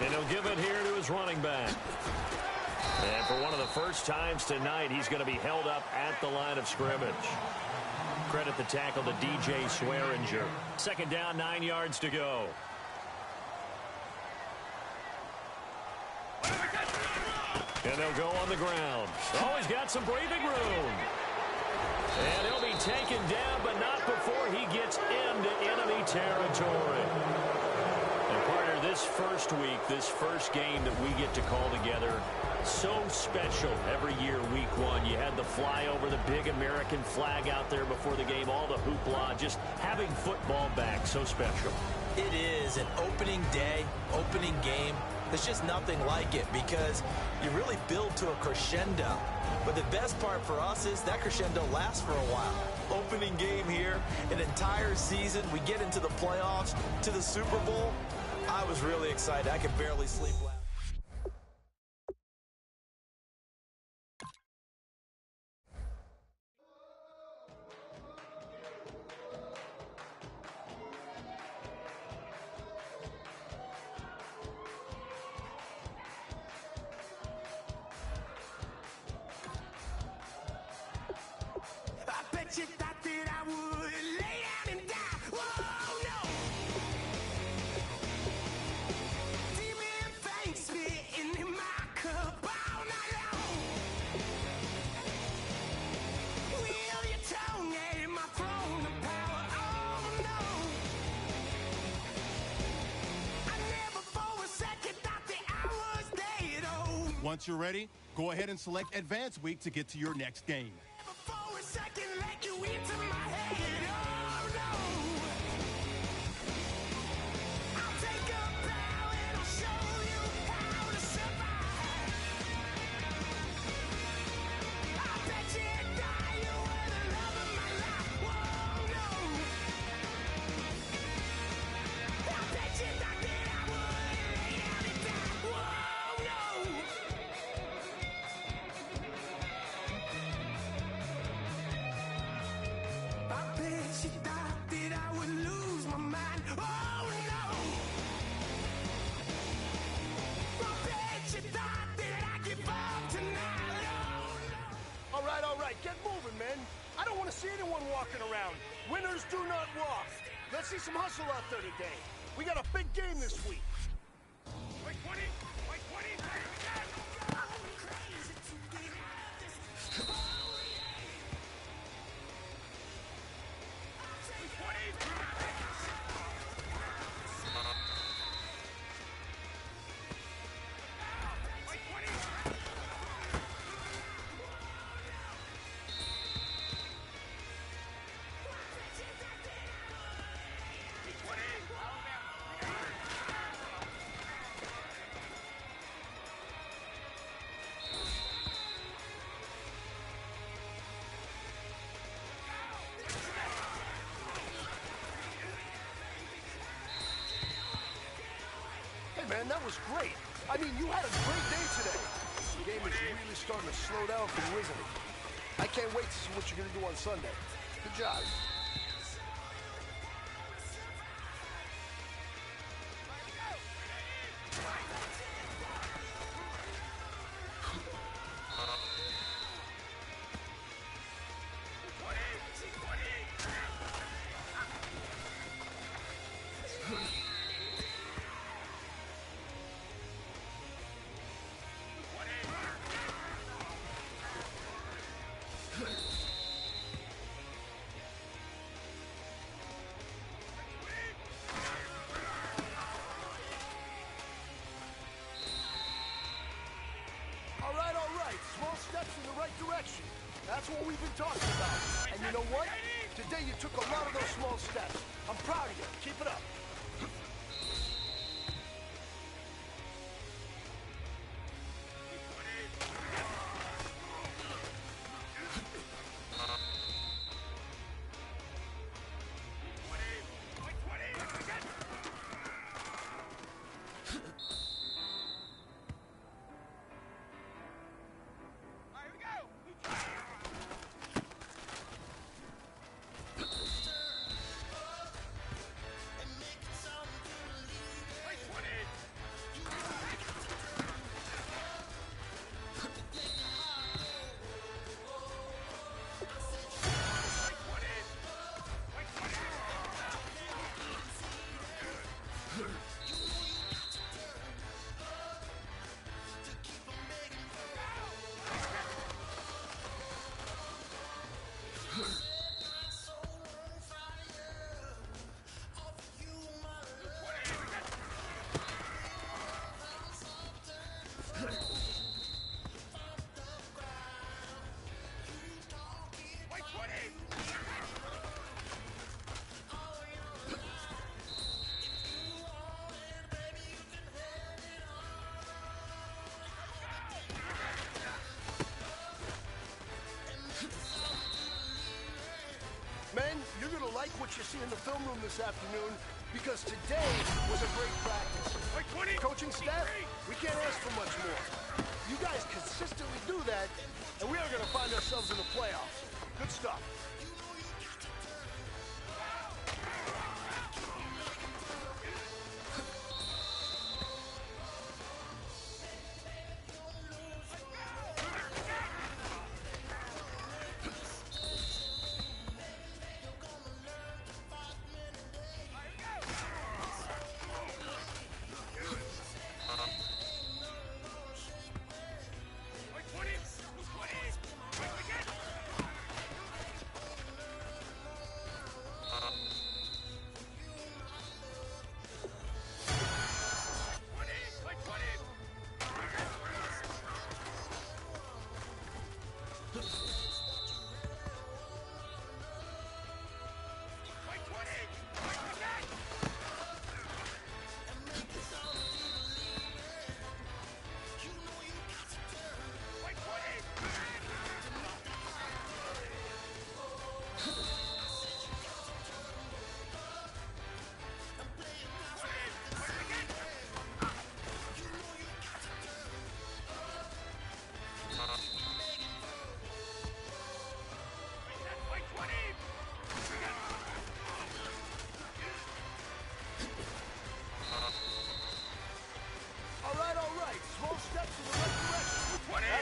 And he'll give it here to his running back. And for one of the first times tonight, he's going to be held up at the line of scrimmage. Credit the tackle to DJ Swearinger. Second down, 9 yards to go. And they'll go on the ground. Oh, he's got some breathing room. And he'll be taken down, but not before he gets into enemy territory. And partner, this first week, this first game that we get to call together, so special every year, week one. You had the flyover, the big American flag out there before the game, all the hoopla, just having football back, so special. It is an opening day, opening game. There's just nothing like it because you really build to a crescendo. But the best part for us is that crescendo lasts for a while. Opening game here, an entire season. We get into the playoffs, to the Super Bowl. I was really excited. I could barely sleep last night. You thought that I would lay down and die. Whoa, no. Demon things spitting in my cup all night long. Wheel your tongue at my throne of power. Oh, no. I never for a second thought that I was dead. Oh. Once you're ready, go ahead and select Advance Week to get to your next game. For a second, let you into my head. Oh, no. I'll take a bow and I'll show you how to survive. I bet you die, you were the love of my life. Whoa, no. I bet you thought that I would lay down and die. Whoa, no. I bet she thought that I would lose my mind. Oh, no. I bet she thought that I'd give up tonight. Oh, no. All right, get moving, men. I don't want to see anyone walking around. Winners do not walk. Let's see some hustle out there today. We got a big game this week. Wait, 20, wait, 20, I'm crazy to get out this. Oh, yeah. Man, that was great. I mean, you had a great day today. The game is really starting to slow down for you, isn't it? I can't wait to see what you're going to do on Sunday. Good job. small steps in the right direction. That's what we've been talking about. And you know what? Today you took a lot of those small steps. I'm proud of you. Keep it up. Men, you're going to like what you see in the film room this afternoon because today was a great practice. Coaching staff, we can't ask for much more. You guys consistently do that, and we are going to find ourselves in the playoffs. Good stuff.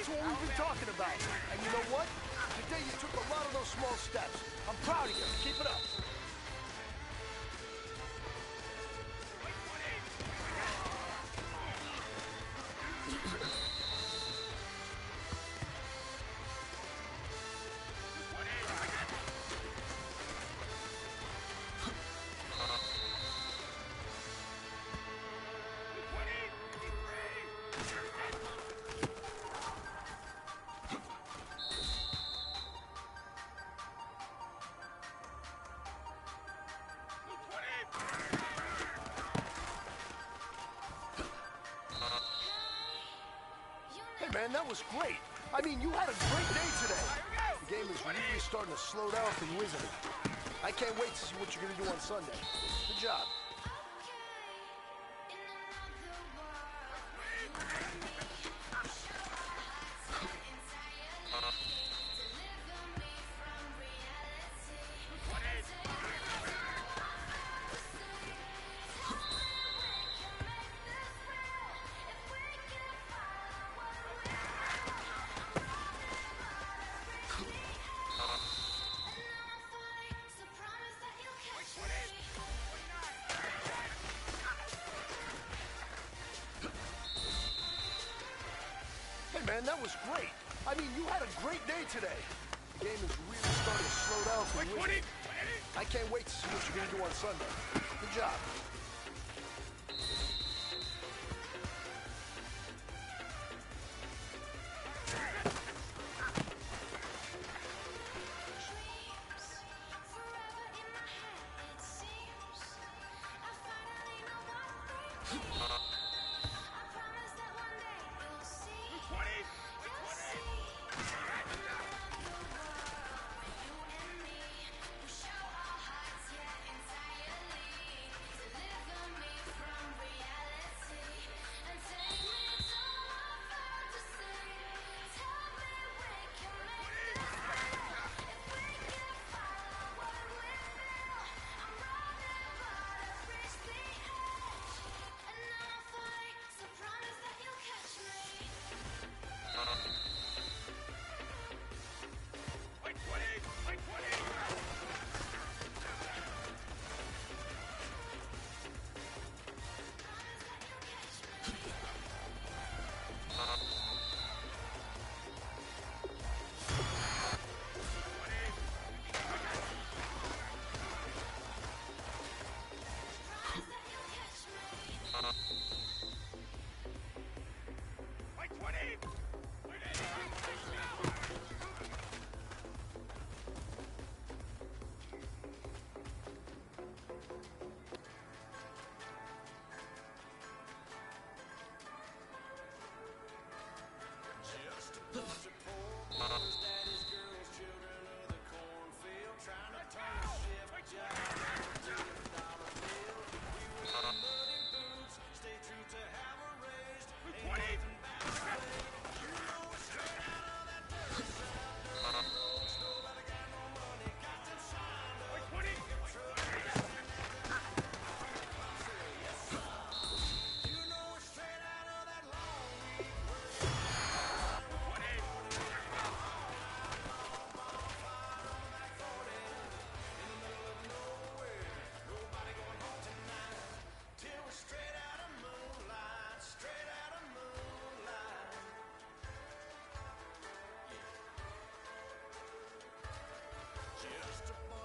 That's what we've been talking about. And you know what? Today you took a lot of those small steps. I'm proud of you. Keep it up. Man, that was great. I mean, you had a great day today. The game is really starting to slow down for you, isn't it? I can't wait to see what you're going to do on Sunday. Good job. Man, that was great. I mean, you had a great day today. The game is really starting to slow down for you. I can't wait to see what you're going to do on Sunday. Good job.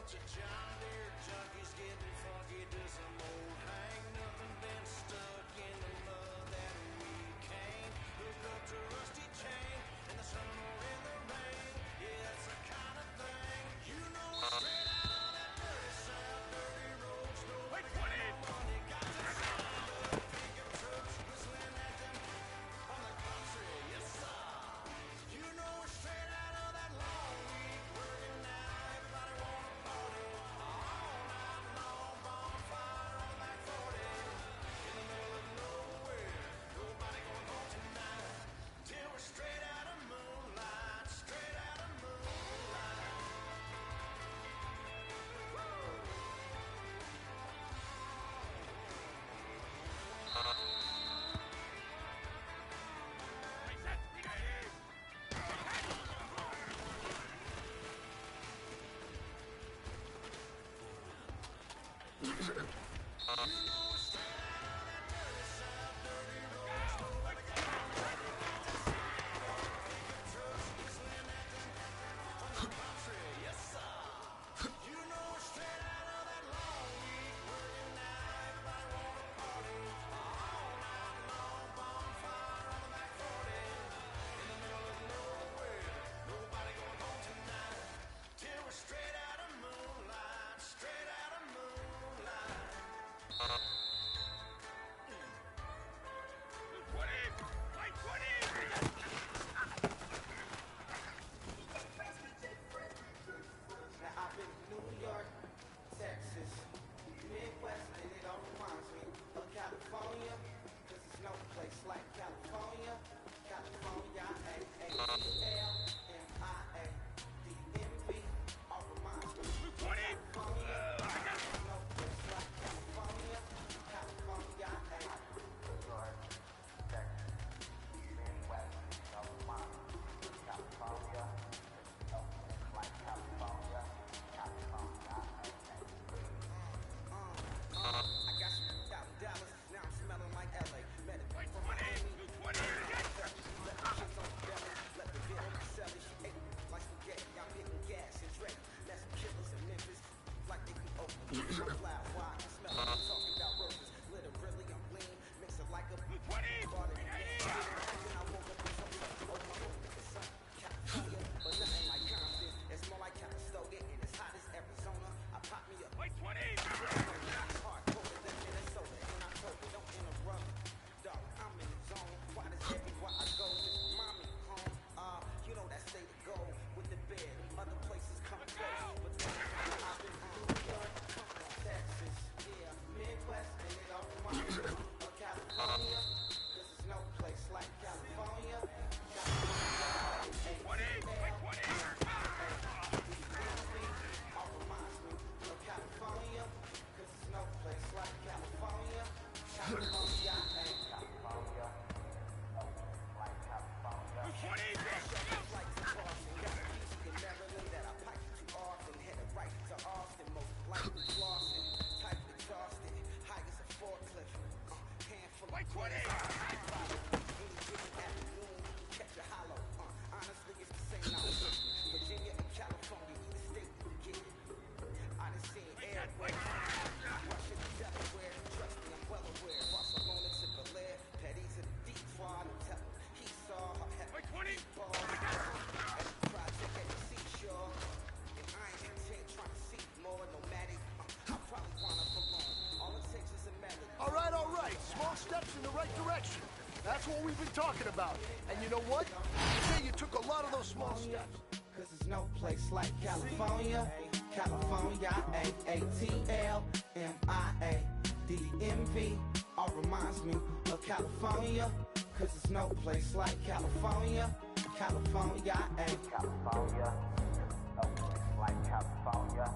bunch of John Deere junkies getting funky to some old hang. Nothing been stuck in the mud that we can't hook up to rusty chain in the sun or in the rain. Yeah, that's the kind of thing you know straight out of that dirty south, dirty roads. Nobody got no money, got the sound of pickup trucks whistling at them on the country. Yes, sir. You know we're straight out of that long week working now. Everybody wanna party all night long. Bonfire on the back 40 in the middle of nowhere. Nobody going home tonight till we're straight out of moonlight. Straight out of moonlight. All right. Small steps in the right direction. That's what we've been talking about. And you know what? Today you took a lot of those small steps. Cause there's no place like California. California, A-A-T-L-M-I-A-D-M-V. All reminds me of California. Cause there's no place like California. California, California. No place like California.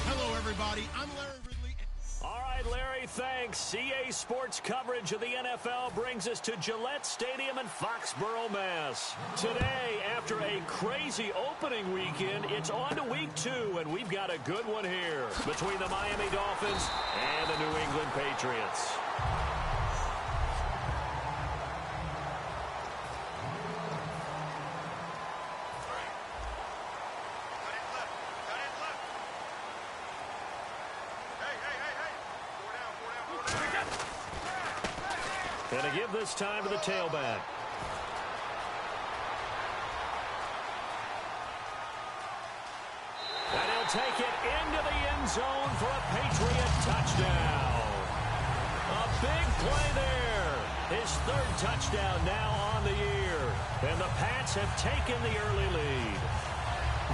Hello, everybody. I'm Larry Ridley. All right, Larry, thanks. CA Sports coverage of the NFL brings us to Gillette Stadium in Foxborough, Mass. Today, after a crazy opening weekend, it's on to week 2, and we've got a good one here between the Miami Dolphins and the New England Patriots. And to give this time to the tailback. And he'll take it into the end zone for a Patriot touchdown. A big play there. His 3rd touchdown now on the year. And the Pats have taken the early lead.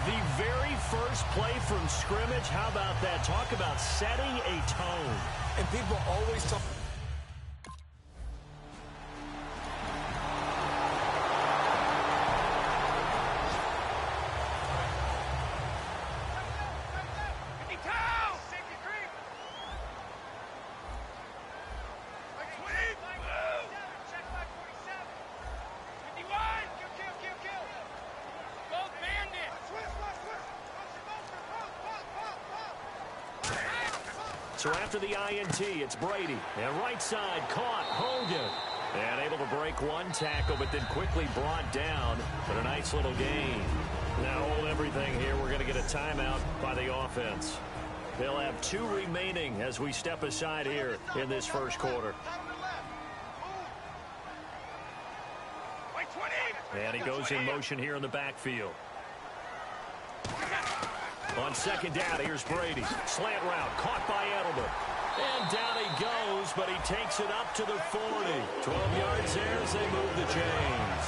The very first play from scrimmage, how about that? Talk about setting a tone. And people always talk. So after the INT, it's Brady. And right side caught Hogan. And able to break one tackle, but then quickly brought down. But a nice little gain. Now hold everything here. We're going to get a timeout by the offense. They'll have 2 remaining as we step aside here in this first quarter. And he goes in motion here in the backfield. On second down, here's Brady. Slant route, caught by Edelman. And down he goes, but he takes it up to the 40. 12 yards there as they move the chains.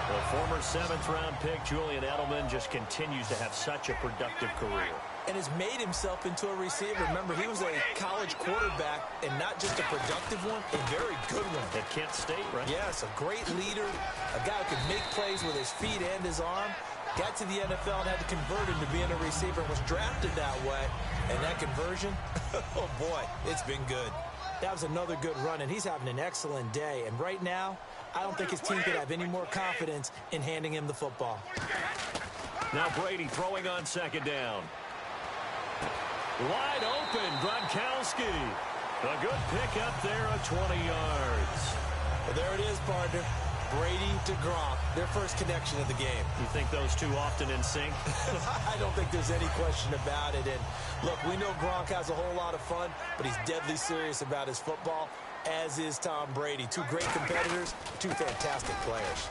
The former 7th-round pick, Julian Edelman, just continues to have such a productive career. And has made himself into a receiver. Remember, he was a college quarterback, and not just a productive one, a very good one. At Kent State, right? Yes, a great leader, a guy who could make plays with his feet and his arm. Got to the NFL and had to convert into being a receiver and was drafted that way. And that conversion, oh boy, it's been good. That was another good run, and he's having an excellent day. And right now, I don't think his team could have any more confidence in handing him the football. Now Brady throwing on second down. Wide open, Gronkowski. A good pick up there of 20 yards. Well, there it is, partner. Brady to Gronk, their first connection of the game. You think those two often in sync? I don't think there's any question about it. And look, we know Gronk has a whole lot of fun, but he's deadly serious about his football, as is Tom Brady. 2 great competitors, 2 fantastic players.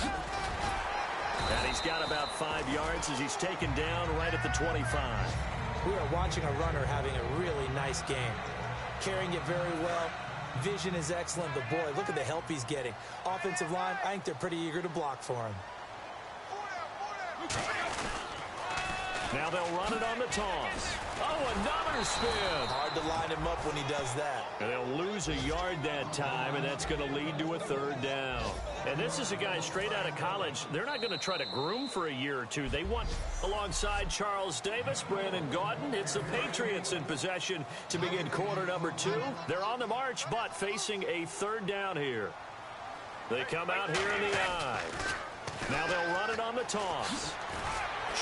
And he's got about 5 yards as he's taken down right at the 25. We are watching a runner having a really nice game. Carrying it very well. Vision is excellent, but boy, look at the help he's getting. Offensive line, I think they're pretty eager to block for him. Now they'll run it on the toss. Oh, another spin. Hard to line him up when he does that. And they'll lose a yard that time, and that's going to lead to a 3rd down. And this is a guy straight out of college. They're not going to try to groom for a year or 2. They want, alongside Charles Davis, Brandon Gaudin, it's the Patriots in possession to begin quarter number 2. They're on the march, but facing a 3rd down here. They come out here in the eye. Now they'll run it on the toss.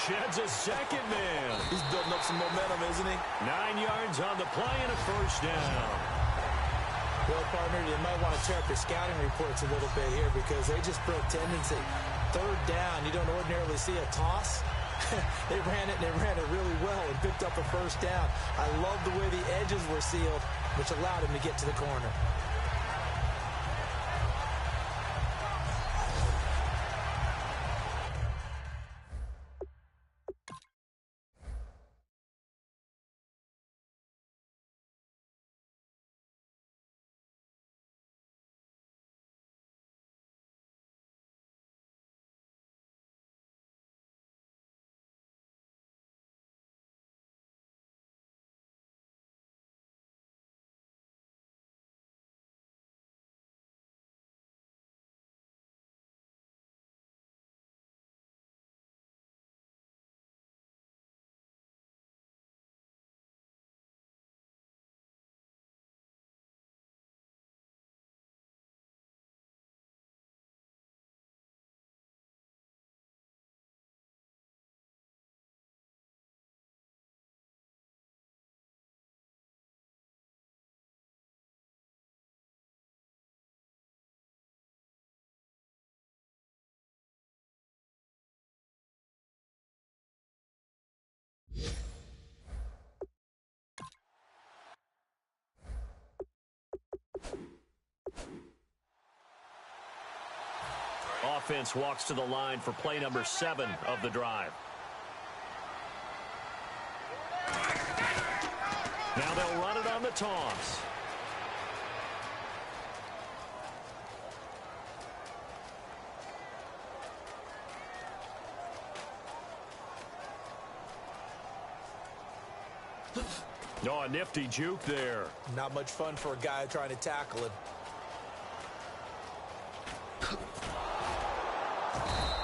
Sheds a second man. He's building up some momentum, isn't he? 9 yards on the play and a 1st down. Well, partner, you might want to tear up your scouting reports a little bit here because they just broke tendency. 3rd down, you don't ordinarily see a toss. They ran it, and they ran it really well and picked up a 1st down. I love the way the edges were sealed, which allowed him to get to the corner. offense walks to the line for play number 7 of the drive. Now they'll run it on the toss. Oh, a nifty juke there. Not much fun for a guy trying to tackle him.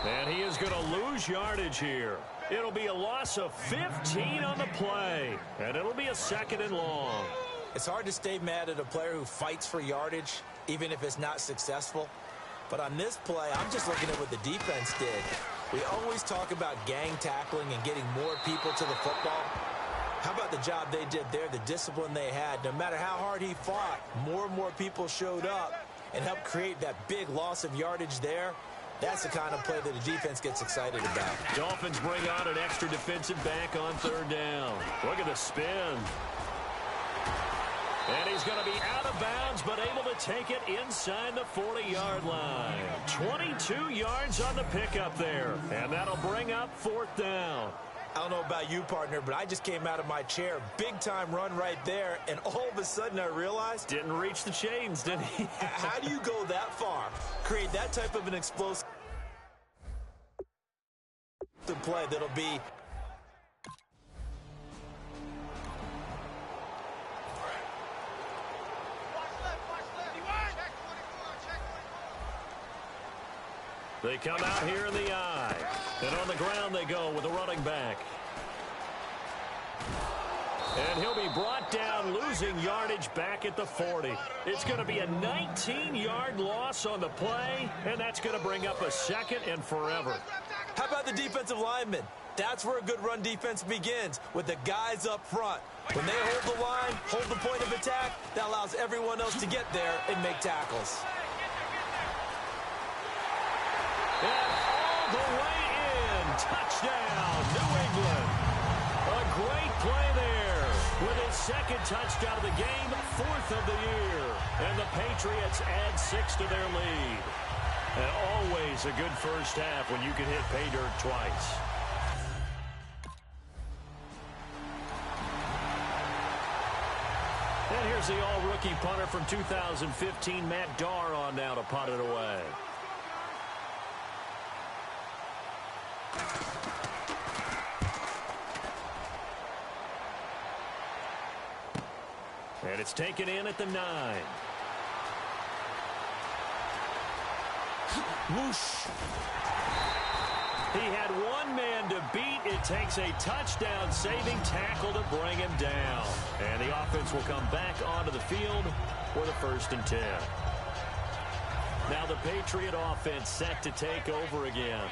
And he is going to lose yardage here. It'll be a loss of 15 on the play. And it'll be a 2nd and long. It's hard to stay mad at a player who fights for yardage, even if it's not successful. But on this play, I'm just looking at what the defense did. We always talk about gang tackling and getting more people to the football. How about the job they did there, the discipline they had? No matter how hard he fought, more and more people showed up and helped create that big loss of yardage there. That's the kind of play that the defense gets excited about. Dolphins bring on an extra defensive back on 3rd down. Look at the spin. And he's going to be out of bounds, but able to take it inside the 40-yard line. 22 yards on the pickup there. And that'll bring up 4th down. I don't know about you, partner, but I just came out of my chair. Big-time run right there, and all of a sudden I realized... Didn't reach the chains, did he? How do you go that far? Create that type of an explosive play that'll be... They come out here in the eye. And on the ground they go with a running back. And he'll be brought down, losing yardage back at the 40. It's going to be a 19-yard loss on the play, and that's going to bring up a 2nd and forever. How about the defensive linemen? That's where a good run defense begins, with the guys up front. When they hold the line, hold the point of attack, that allows everyone else to get there and make tackles. And all the way in. Touchdown, New England. A great play there with his 2nd touchdown of the game, 4th of the year. And the Patriots add 6 to their lead. And always a good first half when you can hit pay dirt twice. And here's the all-rookie punter from 2015, Matt Darr, on now to punt it away. And it's taken in at the 9. Whoosh. He had one man to beat. It takes a touchdown-saving tackle to bring him down. And the offense will come back onto the field with a 1st and 10. Now the Patriot offense set to take over again.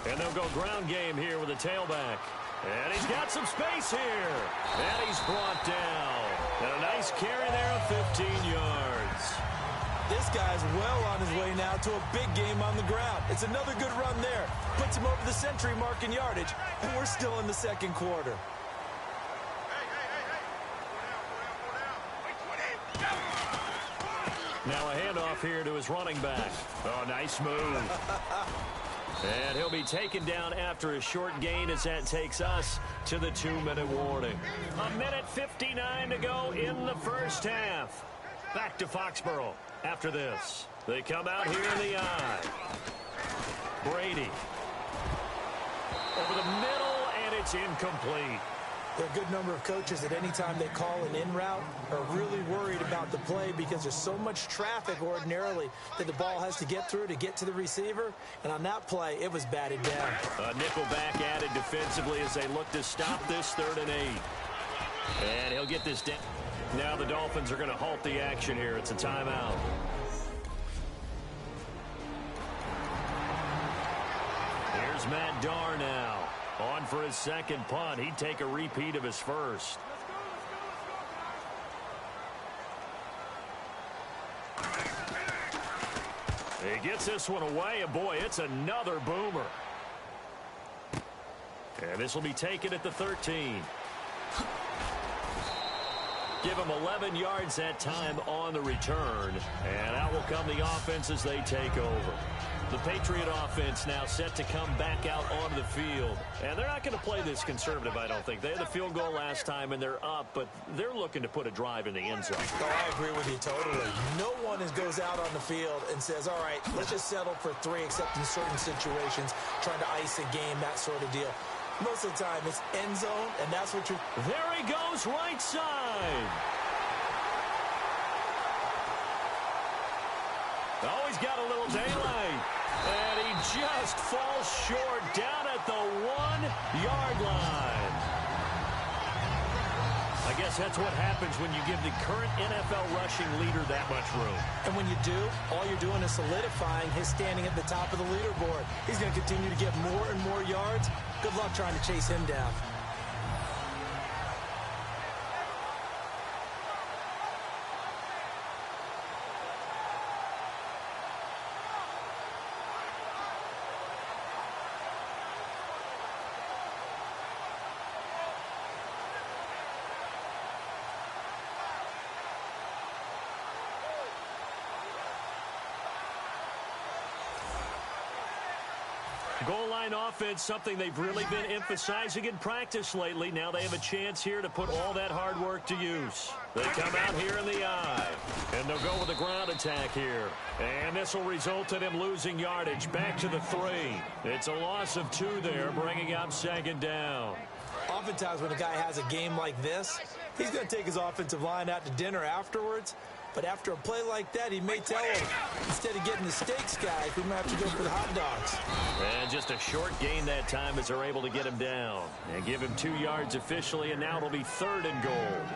And they'll go ground game here with a tailback. And he's got some space here. And he's brought down. And a nice carry there of 15 yards. This guy's well on his way now to a big game on the ground. It's another good run there. Puts him over the century mark in yardage. And we're still in the 2nd quarter. Now a handoff here to his running back. Oh, nice move. And he'll be taken down after a short gain as that takes us to the 2-minute warning. 1:59 to go in the first half. Back to Foxborough after this. They come out here in the eye. Brady. Over the middle, and it's incomplete. There are a good number of coaches that any time they call an in route are really worried about the play because there's so much traffic ordinarily that the ball has to get through to get to the receiver. And on that play, it was batted down. A nickel back added defensively as they look to stop this 3rd and 8. And he'll get this down. Now the Dolphins are going to halt the action here. It's a timeout. Here's Matt Darr now. On for his 2nd punt. He'd take a repeat of his 1st. He gets this one away, and boy, it's another boomer. And this will be taken at the 13. Give him 11 yards that time on the return. And out will come the offense as they take over. The Patriot offense now set to come back out onto the field. And they're not going to play this conservative, I don't think. They had the field goal last time, and they're up, but they're looking to put a drive in the end zone. Oh, I agree with you totally. No one goes out on the field and says, all right, let's just settle for 3, except in certain situations, trying to ice a game, that sort of deal. Most of the time, it's end zone, and that's what you're... There he goes, right side. Oh, he's got a little daylight. And he just falls short down at the 1-yard line. I guess that's what happens when you give the current NFL rushing leader that much room. And when you do, all you're doing is solidifying his standing at the top of the leaderboard. He's going to continue to get more and more yards. Good luck trying to chase him down. Goal line offense, something they've really been emphasizing in practice lately. Now they have a chance here to put all that hard work to use. They come out here in the eye, and they'll go with a ground attack here. And this will result in him losing yardage back to the 3. It's a loss of 2 there, bringing up 2nd down. Oftentimes when a guy has a game like this, he's going to take his offensive line out to dinner afterwards. But after a play like that, he may tell him, instead of getting the steaks, guys, we might have to go for the hot dogs. And just a short gain that time as they're able to get him down. And give him 2 yards officially, and now it'll be 3rd and goal.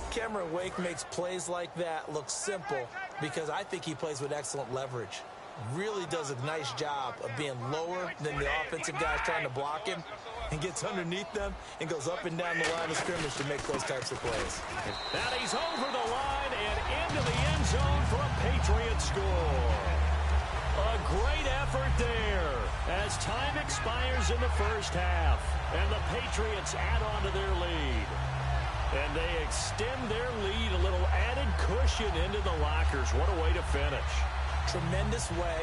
Cameron Wake makes plays like that look simple because I think he plays with excellent leverage. Really does a nice job of being lower than the offensive guys trying to block him, and gets underneath them and goes up and down the line of scrimmage to make those types of plays. Now he's over the line and into the end zone for a Patriot score. A great effort there as time expires in the first half, and the Patriots add on to their lead. And they extend their lead, a little added cushion into the lockers. What a way to finish. Tremendous way.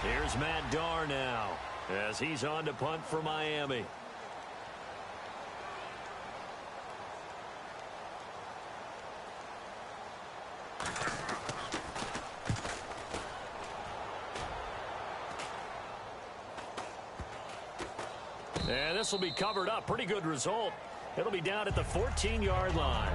Here's Matt Darr now as he's on to punt for Miami. And this will be covered up. Pretty good result. It'll be down at the 14-yard line.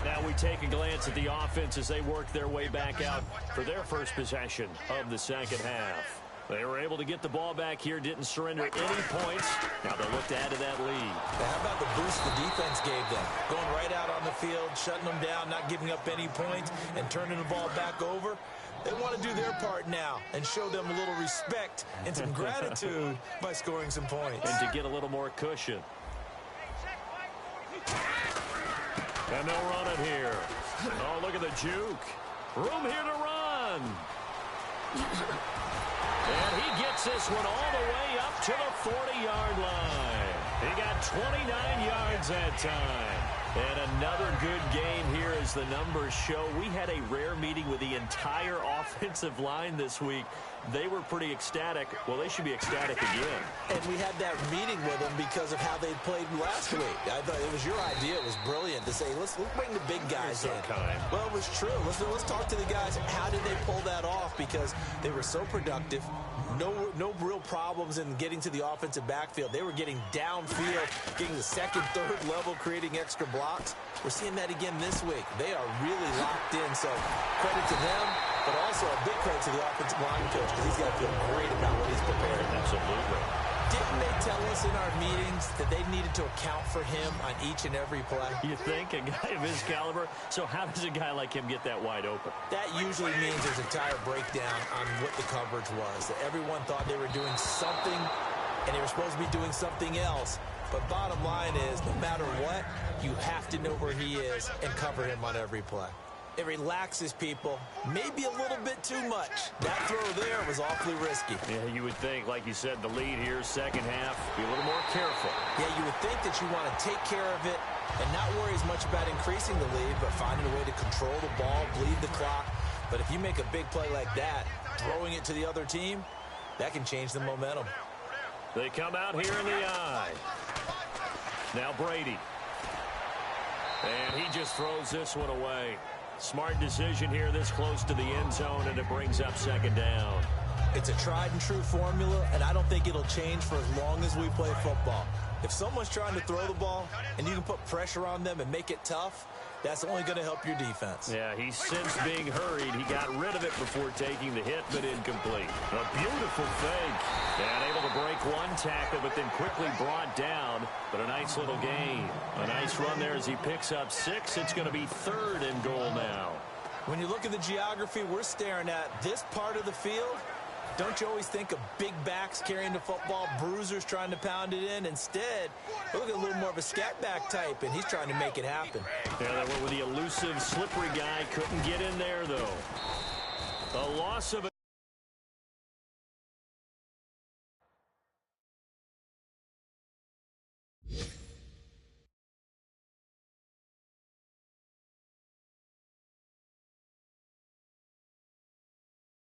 Now we take a glance at the offense as they work their way back out for their first possession of the second half. They were able to get the ball back here, didn't surrender any points. Now they'll look to add to that lead. How about the boost the defense gave them? Going right out on the field, shutting them down, not giving up any points, and turning the ball back over. They want to do their part now and show them a little respect and some gratitude by scoring some points. And to get a little more cushion. And they'll run it here. Oh, look at the juke. Room here to run. And he gets this one all the way up to the 40-yard line. He got 29 yards that time. And another good game here as the numbers show. We had a rare meeting with the entire offensive line this week. They were pretty ecstatic. Well, they should be ecstatic again. And we had that meeting with them because of how they played last week. I thought it was your idea. It was brilliant to say, let's bring the big guys in. Well, it was true. Let's talk to the guys. How did they pull that off? Because they were so productive. No real problems in getting to the offensive backfield. They were getting downfield, getting the second, third level, creating extra blocks. We're seeing that again this week. They are really locked in, so credit to them, but also a big credit to the offensive line coach because he's got to feel great about what he's prepared. Absolutely. Didn't they tell us in our meetings that they needed to account for him on each and every play? You think? A guy of his caliber? So how does a guy like him get that wide open? That usually means there's a tire breakdown on what the coverage was. That everyone thought they were doing something, and they were supposed to be doing something else. But bottom line is, no matter what, you have to know where he is and cover him on every play. It relaxes people, maybe a little bit too much. That throw there was awfully risky. Yeah, you would think, like you said, the lead here, second half, be a little more careful. Yeah, you would think that you want to take care of it and not worry as much about increasing the lead, but finding a way to control the ball, bleed the clock. But if you make a big play like that, throwing it to the other team, that can change the momentum. They come out here in the eye. Now Brady. And he just throws this one away. Smart decision here this close to the end zone, and it brings up second down. It's a tried and true formula, and I don't think it'll change for as long as we play football. If someone's trying to throw the ball and you can put pressure on them and make it tough, that's only going to help your defense. Yeah, he sensed being hurried. He got rid of it before taking the hit, but incomplete. A beautiful fake. And able to break one tackle, but then quickly brought down. But a nice little gain. A nice run there as he picks up 6. It's going to be 3rd and goal now. When you look at the geography we're staring at, this part of the field, don't you always think of big backs carrying the football, bruisers trying to pound it in? Instead, look at a little more of a scat back type, and he's trying to make it happen. Yeah, they went with the elusive, slippery guy. Couldn't get in there, though. A loss of